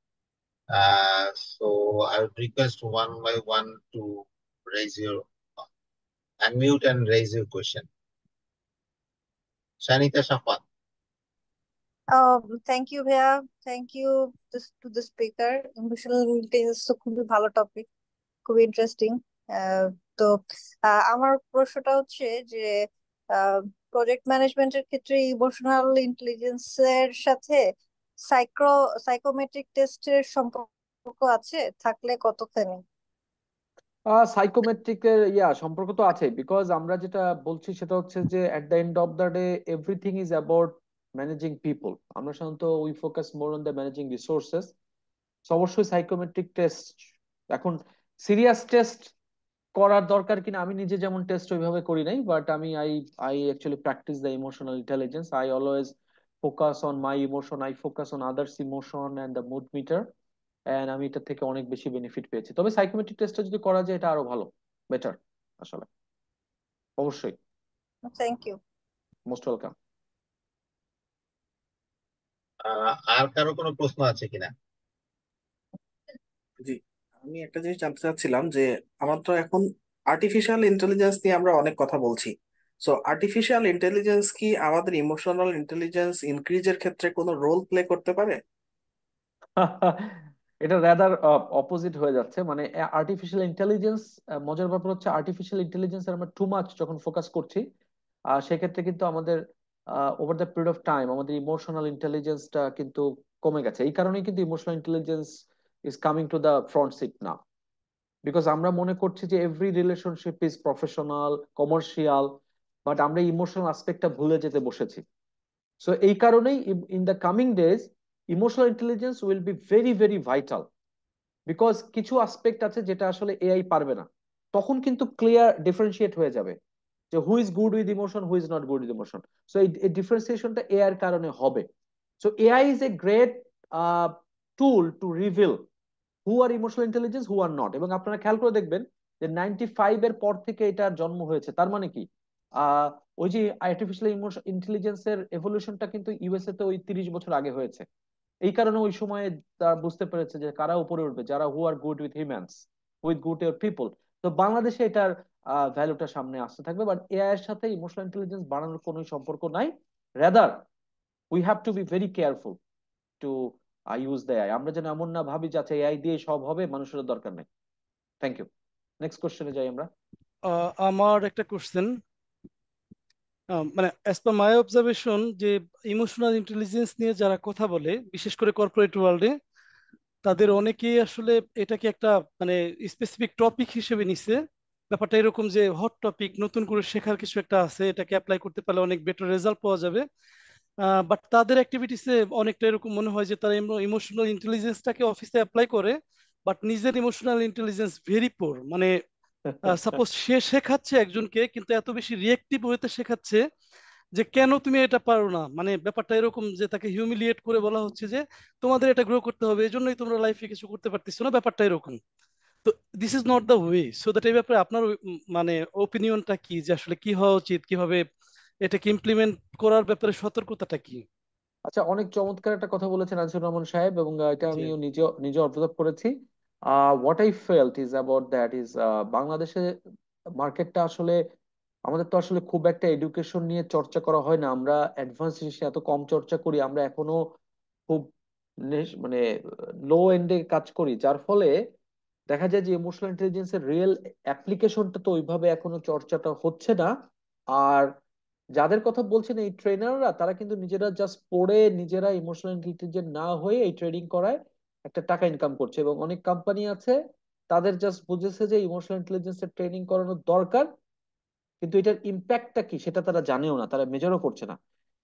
So I would request one by one to raise your unmute and raise your question. Shanita Shafat. Thank you ভাইয়া, thank you to the speaker. Emotional intelligence তো খুবই ভালো topic, খুবই interesting. তো আমার প্রশ্নটা হচ্ছে যে প্রজেক্ট ম্যানেজমেন্টের ক্ষেত্রে ইমোশনাল ইন্টেলিজেন্সের সাথে সাইকোমেট্রিক টেস্টের সম্পর্ক আছে, থাকলে কতখানি? সাইকোমেট্রিকের সম্পর্ক তো আছে, বিকজ আমরা যেটা বলছি সেটা হচ্ছে যে at the end of the day everything is about managing people. আমরা সাধারণত we focus more on the managing resources. অবশ্যই সাইকোমেট্রিক টেস্ট, এখন সিরিয়াস টেস্ট করার দরকার কিনা আমি নিজে যেমন টেস্ট ওইভাবে করি নাই, বাট আমি I I actually practise the emotional intelligence. I always focus on my emotion, I focus on others emotion and the mood meter, and আমি এটা থেকে অনেক বেশি বেনিফিট পেয়েছি। তবে সাইকোমেট্রিক টেস্টটা যদি করা যায় এটা আরো ভালো, বেটার আসলে। অবশ্যই, থ্যাংক ইউ। Most welcome. আর কারো কোনো প্রশ্ন আছে কিনা? জি, আমি একটা জিনিস জানতে চাচ্ছিলাম যে আমার তো এখন আর্টিফিশিয়াল ইন্টেলিজেন্স নিয়ে আমরা অনেক কথা বলছি। সো আর্টিফিশিয়াল ইন্টেলিজেন্স কি আমাদের ইমোশনাল ইন্টেলিজেন্স ইনক্রিজের ক্ষেত্রে কোনো রোল প্লে করতে পারে? এটা রাদার অপোজিট হয়ে যাচ্ছে, মানে আর্টিফিশিয়াল ইন্টেলিজেন্স, মজার ব্যাপার হচ্ছে আর্টিফিশিয়াল ইন্টেলিজেন্স আমরা টু মাচ যখন ফোকাস করছি সেক্ষেত্রে কিন্তু আমাদের over the period of time আমাদের ইমোশনাল ইন্টেলিজেন্সটা কিন্তু কমে গেছে। এই কারণেই কিন্তু emotional intelligence is coming to the front seat না, বিকজ আমরা মনে করছি যে every relationship is professional, commercial, but আমরা ইমোশনাল আসপেক্টটা ভুলে যেতে বসেছি। সো এই কারণেই in the coming days emotional intelligence will be very very vital, because কিছু আসপেক্ট আছে যেটা আসলে এআই পারবে না। তখন কিন্তু ক্লিয়ার ডিফারেন্সিয়েট হয়ে যাবে যে who is good with emotion, who is not good with emotion. So এই ডিফারেন্সিয়েশনটা এআই এর কারণে হবে। So AI is a great tool to reveal who are emotional intelligence, who are not. এবং আপনারা খেয়াল করে দেখবেন যে 95 এর পর থেকে এটার জন্ম হয়েছে। তার মানে কি, আহ ওই যে আর্টিফিশিয়াল ইন্টেলিজেন্সের এভলিউশনটা কিন্তু ইউএসএ তে ওই 30 বছর আগে হয়েছে। এই কারণে ওই সময়ে তারা বুঝতে পেরেছে যে কারা উপরে উঠবে, যারা who are good with humans, with good ear people. তো বাংলাদেশে এটার ভ্যালুটা সামনে আসতে থাকবে, বাট এআই এর সাথে ইমোশনাল ইন্টেলিজেন্স বাড়ানোর কোনো সম্পর্ক নাই। Rather we have to be very careful to use the AI. আমরা যেন এমন না ভাবি যে আচ্ছা এআই দিয়ে সব হবে, মানুষের দরকার নেই। Thank you. নেক্সট কোশ্চেনে যাই আমরা। আমার একটা কোশ্চেন, মানে অ্যাজ পার মাই অবজারভেশন, যে ইমোশনাল ইন্টেলিজেন্স নিয়ে যারা কথা বলে বিশেষ করে কর্পোরেট ওয়ার্ল্ডে, তাদের অনেকেই আসলে এটাকে একটা মানে স্পেসিফিক টপিক হিসেবে নিছে। ব্যাপারটা এরকম যে হট টপিক, নতুন করে শেখার কিছু একটা আছে, এটাকে অ্যাপ্লাই করতে পারলে অনেক বেটার রেজাল্ট পাওয়া যাবে। বাট তাদের অ্যাক্টিভিটিসে অনেকটা এরকম মনে হয় যে তারা ইমোশনাল ইন্টেলিজেন্সটাকে অফিসে অ্যাপ্লাই করে, বাট নিজের ইমোশনাল ইন্টেলিজেন্স ভেরি পোর। মানে সাপোজ সে শেখাচ্ছে একজনকে, কিন্তু এত বেশি রিয়েক্টিভ ওয়েতে শেখাচ্ছে যে কেন তুমি এটা পারো না। মানে ব্যাপারটা এরকম যে তাকে হিউমিলিয়েট করে বলা হচ্ছে যে তোমাদের এটা গ্রো করতে হবে, এই জন্যই তোমরা লাইফে কিছু করতে পারতেছো না, ব্যাপারটা এরকম। তো this is not the way. So that এই ব্যাপারে আপনার মানে ওপিনিয়নটা কি, যে আসলে কি হওয়া উচিত, কিভাবে এটাকে ইমপ্লিমেন্ট করার ব্যাপারে সতর্কতাটা কি? আচ্ছা, অনেক চমৎকার একটা কথা বলেছেন আনসুর রহমান সাহেব, এবং এটা জি। আমিও নিজে নিজে অবজার্ভ করেছি। What I felt is about that is বাংলাদেশে মার্কেটটা আসলে, আমাদের তো আসলে খুব একটা এডুকেশন নিয়ে চর্চা করা হয় না, আমরা অ্যাডভান্স জিনিস এত কম চর্চা করি, আমরা এখনো খুব মানে লো এন্ডে কাজ করি, যার ফলে দেখা যায় যে ইমোশনাল ইন্টেলিজেন্সের রিয়েল অ্যাপ্লিকেশনটা তো ওইভাবে এখনো চর্চাটা হচ্ছে না। আর যাদের কথা বলছেন এই ট্রেনাররা, তারা কিন্তু নিজেরা জাস্ট পড়ে নিজেরা ইমোশনাল ইন্টেলিজেন্ট না হয়ে এই ট্রেডিং করায় একটা টাকা ইনকাম করছে, এবং অনেক কোম্পানি আছে তাদের জাস্ট বুঝেছে যে ইমোশনাল ইন্টেলিজেন্সের ট্রেনিং করানোর দরকার, কিন্তু এটার ইম্প্যাক্টটা কি সেটা তারা জানেও না, তারা মেজারও করছে না।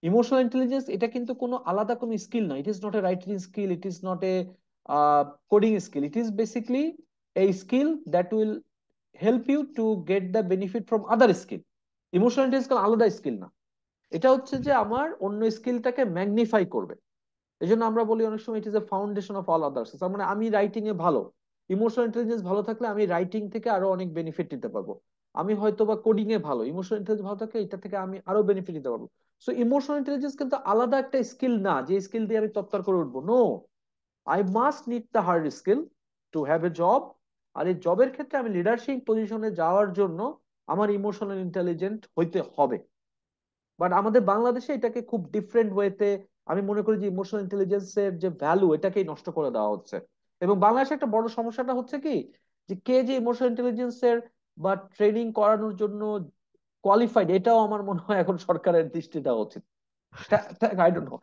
ইমোশনাল ইন্টেলিজেন্স এটা কিন্তু কোনো আলাদা কোনো স্কিল না, it is not a writing skill, it is not a coding skill, it is basically a skill that will help you to get the benefit from other skill. Emotional intelligence কোনো আলাদা skill না, এটা হচ্ছে যে আমার অন্য স্কিলটাকে magnify করবে। এই জন্য আমরা বলি অনেক সময় it is a foundation of all others. তার মানে আমি রাইটিং এ ভালো, ইমোশনাল ইন্টেলিজেন্স ভালো থাকলে আমি রাইটিং থেকে আরো অনেক বেনিফিট নিতে পারবো। আমি হয়তো বা কোডিং এ ভালো, ইমোশনাল ইন্টেলিজেন্স ভালো থাকলে এটা থেকে আমি আরো বেনিফিট নিতে পারবো। সো ইমোশনাল ইন্টেলিজেন্স কিন্তু আলাদা একটা স্কিল না যে স্কিল দিয়ে আমি তত্তর করে উঠবো। No, I must need the hard skill to have a job. আর এই জবের ক্ষেত্রে আমি লিডারশিপ পজিশনে যাওয়ার জন্য আমার ইমোশনাল ইন্টেলিজেন্ট হইতে হবে। বাট আমাদের বাংলাদেশে এটাকে খুব ডিফারেন্ট ওয়েতে আমি মনে করি যে ইমোশনাল ইন্টেলিজেন্সের যে ভ্যালু এটাকেই নষ্ট করে দেওয়া হচ্ছে। এবং বাংলাদেশে একটা বড় সমস্যাটা হচ্ছে কি, যে কে যে ইমোশনাল ইন্টেলিজেন্সের বা ট্রেনিং করানোর জন্য কোয়ালিফাইড, এটাও আমার মনে হয় এখন সরকারের দৃষ্টি দেওয়া উচিত। I don't know.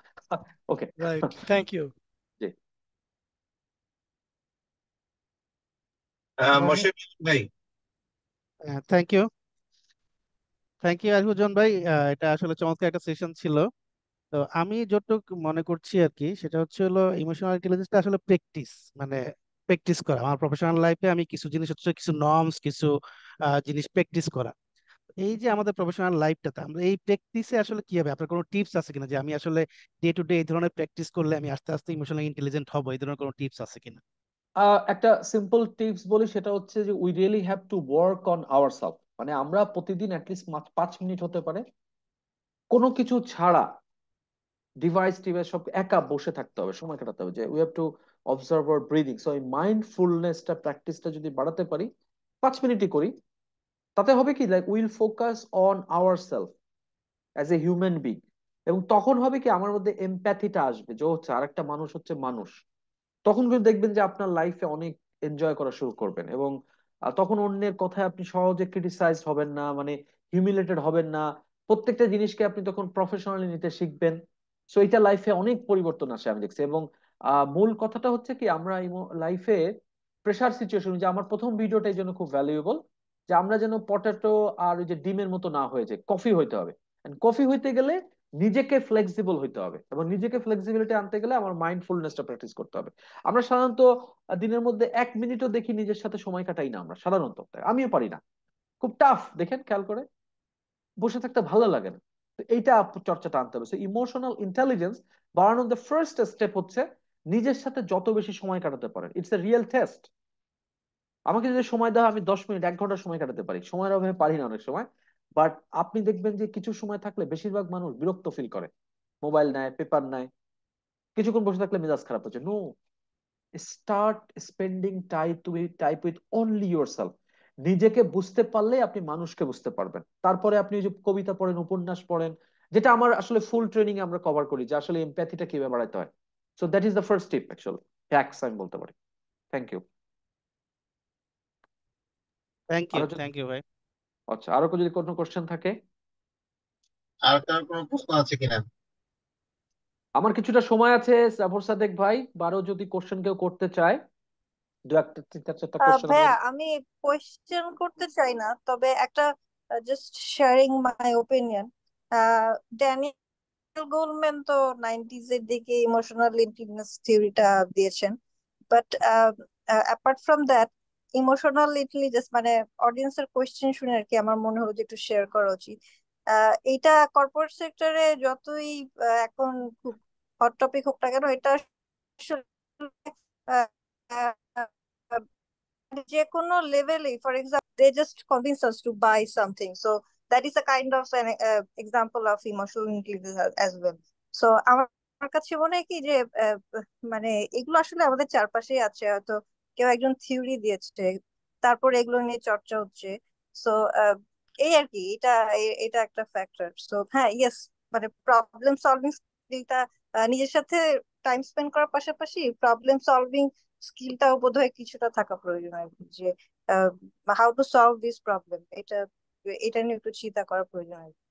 Okay, right, thank you. জি। মোর্শেদ ভাই। Thank you, thank you Arifuzzaman ভাই। এটা আসলে চমৎকার একটা সেশন ছিল। তো আমি যতটুকু মনে করছি আর কি, সেটা হচ্ছে হলো ইমোশনাল ইন্টেলিজেন্সটা আসলে প্র্যাকটিস, মানে প্র্যাকটিস করা। আমার প্রফেশনাল লাইফে আমি কিছু জিনিস হচ্ছে, কিছু নর্মস, কিছু জিনিস প্র্যাকটিস করা। এই যে আমাদের প্রফেশনাল লাইফটাতে আমরা এই প্র্যাকটিসে আসলে কি হবে, আপনার কোনো টিপস আছে কিনা যে আমি আসলে ডে টু ডে এই ধরনের প্র্যাকটিস করলে আমি আস্তে আস্তে ইমোশনাল ইন্টেলিজেন্ট হবো, এই ধরনের কোনো টিপস আছে কিনা? একটা সিম্পল টিপস বলি, সেটা হচ্ছে যে we really have to work on ourself. মানে আমরা প্রতিদিন অ্যাটলিস্ট 5 মিনিট হতে পারে কোনো কিছু ছাড়া, ডিভাইস টিভাইস সব একা বসে থাকতে হবে, সময় কাটাতে হবে, যে we have to observe our breathing. So এই মাইন্ডফুলনেসটা প্র্যাকটিসটা যদি বাড়াতে পারি, 5 মিনিটই করি, তাতে হবে কি, like will focus on our self as a human being. এবং তখন হবে কি আমার মধ্যে এমপ্যাথিটা আসবে, যে হচ্ছে আরেকটা মানুষ হচ্ছে মানুষ। তখন কিন্তু দেখবেন যে আপনার লাইফে অনেক এনজয় করা শুরু করবেন। এবং তখন অন্যের কথায় আপনি সহজে ক্রিটিসাইজড হবেন না, মানে হিউমিলেটেড হবেন না। প্রত্যেকটা জিনিসকে আপনি তখন প্রফেশনালি নিতে শিখবেন। সো এটা লাইফে অনেক পরিবর্তন আসে আমি দেখছি। এবং মূল কথাটা হচ্ছে কি, আমরা লাইফে প্রেশার সিচুয়েশন, যে আমার প্রথম ভিডিওটা এই জন্য খুব ভ্যালুয়েবল, যে আমরা যেন পটেটো আর ওই যে ডিমের মতো না হয়ে যায়, কফি হইতে হবে। কফি হইতে গেলে নিজেকে ফ্লেক্সিবল হইতে হবে, এবং নিজেকে ফ্লেক্সিবিলিটি আনতে গেলে আমার মাইন্ডফুলনেসটা প্র্যাকটিস করতে হবে। আমরা সাধারণত দিনের মধ্যে 1 মিনিটও দেখি নিজের সাথে সময় কাটাই না আমরা সাধারণত, আমিও পারি না, খুব টাফ। দেখেন খেয়াল করে, বসে থাকতে ভালো লাগে না। তো এইটা চর্চাটা আনতে হবে। ইমোশনাল ইন্টেলিজেন্স বাড়ানোর দ্য ফার্স্ট স্টেপ হচ্ছে নিজের সাথে যত বেশি সময় কাটাতে পারেন। It's a real test. আমাকে যদি সময় দেওয়া হয়, আমি 10 মিনিট 1 ঘন্টা সময় কাটাতে পারি, সময়ের অভাবে পারি না অনেক সময়। বাট আপনি দেখবেন যে কিছু সময় থাকলে বেশিরভাগ মানুষ বিরক্ত ফিল করে, মোবাইল নেয়, পেপার নেয়, কিছুক্ষণ বসে থাকলে মেজাজ খারাপ হচ্ছে। No, start spending time with only yourself. নিজেকে বুঝতে পারলে আপনি মানুষকে বুঝতে পারবেন। তারপরে আপনি যে কবিতা পড়েন, উপন্যাস পড়েন, যেটা আমার আসলে ফুল ট্রেনিং আমরা কভার করি, যে আসলে এমপ্যাথিটা কিভাবে বাড়াইতে হয়। So that is the first tip actually, hacks আমি বলতে পারি। Thank you. আরো যদি, থ্যাংক ইউ ভাই। আচ্ছা, আরো যদি কোনো কোশ্চেন থাকে। আর কার কোনো প্রশ্ন আছে কিনা? আমার কিছুটা সময় আছে, জাফর সাদেক ভাই, বারো যদি কোশ্চেন কেউ করতে চায়, দু একটা 3-4টা কোশ্চেন আমি। ভাইয়া আমি কোয়েশ্চেন করতে চাই না, তবে একটা just sharing my opinion. Daniel Goleman তো 90s এর দিকে ইমোশনাল ইন্টেলিজেন্স থিওরিটা দিয়েছেন, but apart from that emotional intelligence মানে অডিয়েন্সের কোয়েশ্চেন শুনে আর কি আমার মনে হলো যে একটু শেয়ার করা উচিত। এইটা কর্পোরেট সেক্টরে যতই এখন খুব হট টপিক হোক না কেন, এটা আসলে যে কোনো লেভেলে, for example they just convince us to buy something, so that is a kind of an example of emotional intelligence as well. So আমার কাছে মনে হয় কি যে মানে এগুলো আসলে আমাদের চারপাশেই আছে, হয়তো কেউ একজন থিওরি দিয়েছে, তারপর এগুলো নিয়ে চর্চা হচ্ছে। সো এই আর কি, এটা একটা ফ্যাক্টর। সো হ্যাঁ, ইয়েস, মানে প্রবলেম সলভিং স্কিলটা নিজের সাথে টাইম স্পেন্ড করার পাশাপাশি প্রবলেম সলভিং স্কিলটাও বোধহয় কিছুটা থাকা প্রয়োজন আর কি, যে how to solve this problem, এটা এটা নিয়ে একটু চিন্তা করা প্রয়োজন আর কি।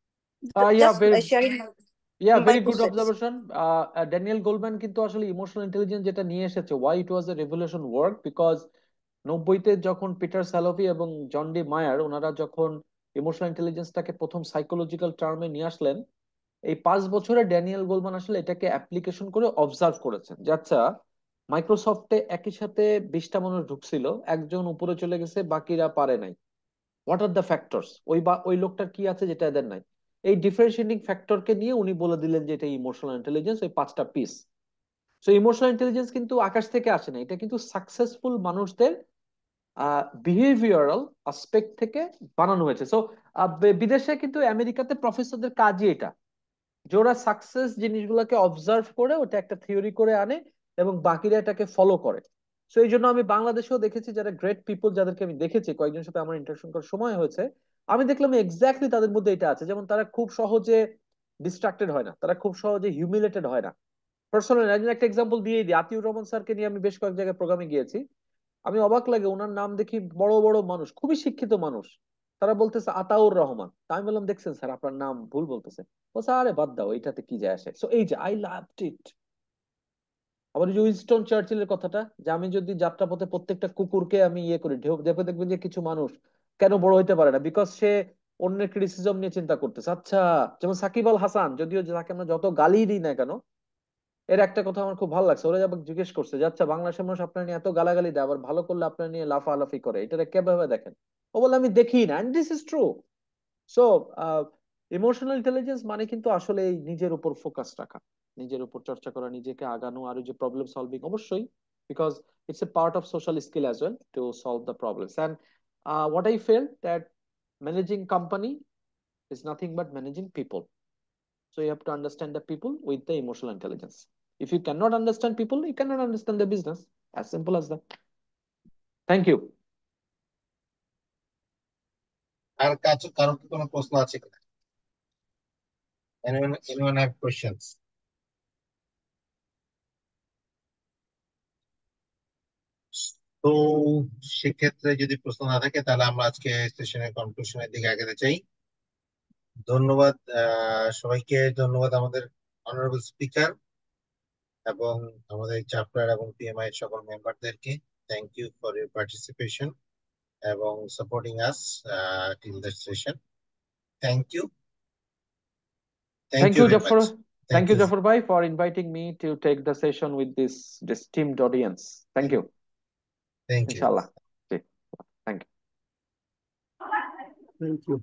Yeah just very, sharing yeah my very too good sense. Observation. Daniel Goleman কিন্তু আসলে ইমোশনাল ইন্টেলিজেন্স যেটা নিয়ে এসেছে, why it was a revolution work, because 90-তে যখন পিটার স্যালোভি এবং জন ডি মায়ার ওনারা যখন ইমোশনাল ইন্টেলিজেন্সটাকে প্রথম সাইকোলজিক্যাল টার্মে নিয়ে আসলেন, এই 5 বছরে ড্যানিয়েল গোলমান আসলে এটাকে অ্যাপ্লিকেশন করে অবজার্ভ করেছেন যে আচ্ছা, মাইক্রোসফটে একই সাথে 20টা মানুষ ঢুকছিল, একজন উপরে চলে গেছে, বাকিরা পারে নাই। হোয়াট আর দ্য ফ্যাক্টরস, ওই লোকটার কি আছে যেটা এদের নাই? এই ডিফারেন্সিয়েটিং ফ্যাক্টরকে নিয়ে উনি বলে দিলেন যে এটা ইমোশনাল ইন্টেলিজেন্স, ওই 5টা পিস। সো ইমোশনাল ইন্টেলিজেন্স কিন্তু আকাশ থেকে আসে না, এটা কিন্তু সাকসেসফুল মানুষদের বিহেভিয়ারাল আসপেক্ট থেকে বানানো হয়েছে। সো বিদেশে কিন্তু আমেরিকাতে প্রফেসরদের কাজই এটা, যে ওরা সাকসেস জিনিসগুলোকে অবজার্ভ করে ওটা একটা থিওরি করে আনে এবং বাকিরা এটাকে ফলো করে। সো এই জন্য আমি বাংলাদেশেও দেখেছি যারা গ্রেট পিপল, যাদেরকে আমি দেখেছি, কয়েকজনের সাথে আমার ইন্টারশন করার সময় হয়েছে, আমি দেখলাম এক্স্যাক্টলি তাদের মধ্যে এটা আছে। যেমন তারা খুব সহজে ডিস্ট্রাক্টেড হয় না, তারা খুব সহজে হিউমিলেটেড হয় না। পার্সোনালি আমি একটা এক্সাম্পল দিয়ে দিই, আতিউর রহমান স্যারকে নিয়ে আমি বেশ কয়েক জায়গায় প্রোগ্রামে গিয়েছি, আমি অবাক লাগে ওনার নাম দেখি, বড় বড় মানুষ, খুবই শিক্ষিত মানুষ, তারা বলতেছে আতাউর রহমান। তা আমি বললাম দেখছেন স্যার আপনার নাম ভুল বলতেছে। ও স্যার আরে বাদ দাও, এটাতে কি যায় আসে। সো এই যে আই লাভড ইট। আবার ওই যে উইনস্টন চার্চিলের কথাটা, যে আমি যদি যাত্রাপথে প্রত্যেকটা কুকুরকে আমি ইয়ে করি ঢেউ, দেখবে দেখবেন যে কিছু মানুষ কেন বড় হইতে পারে না, বিকজ সে অন্যের ক্রিটিসিজম নিয়ে চিন্তা করতেছে। আচ্ছা, যেমন সাকিব আল হাসান, যদিও তাকে আমরা যত গালি দিই না কেন, এর একটা কথা আমার খুব ভালো লাগছে, ওরা যাবে জিজ্ঞেস করছে যে আচ্ছা, বাংলাদেশের মানুষ আপনার নিয়ে এত গালাগালি দেয়, আবার ভালো করলে আপনার নিয়ে লাফালাফি করে, এটা কিভাবে দেখেন? ও বলে আমি দেখি না, and this is true. So emotional intelligence মানে কিন্তু আসলে এই নিজের উপর ফোকাস রাখা, নিজের উপর চর্চা করা, নিজেকে আগানো, আর ওই যে প্রবলেম সলভিং অবশ্যই, because it's a part of social skill as well to solve the problems. And what I fail that managing company is nothing but managing people. So you have to understand the people with the emotional intelligence. If you cannot understand people, you cannot understand the business. As simple as that. Thank you. আর কারো কি কোনো প্রশ্ন আছে কিনা? Anyone have questions? তো সেক্ষেত্রে যদি প্রশ্ন না থাকে তাহলে আমরা আজকে সেশনের কনক্লুশনের দিকে আগাতে চাই। ধন্যবাদ সবাইকে, ধন্যবাদ আমাদের অনারেবল স্পিকার এবং আমাদের চ্যাপ্টার এবং পিএমআই এর সকল মেম্বারদেরকে। Thank you for your participation এবং supporting us till this session. Thank you, thank Thank you you, very Jafar. Much. Thank thank you, you, Jafar Bhai, for inviting me to take the session with this esteemed audience. Thank you. Thank you. Inshallah. Okay. Thank you. Thank you.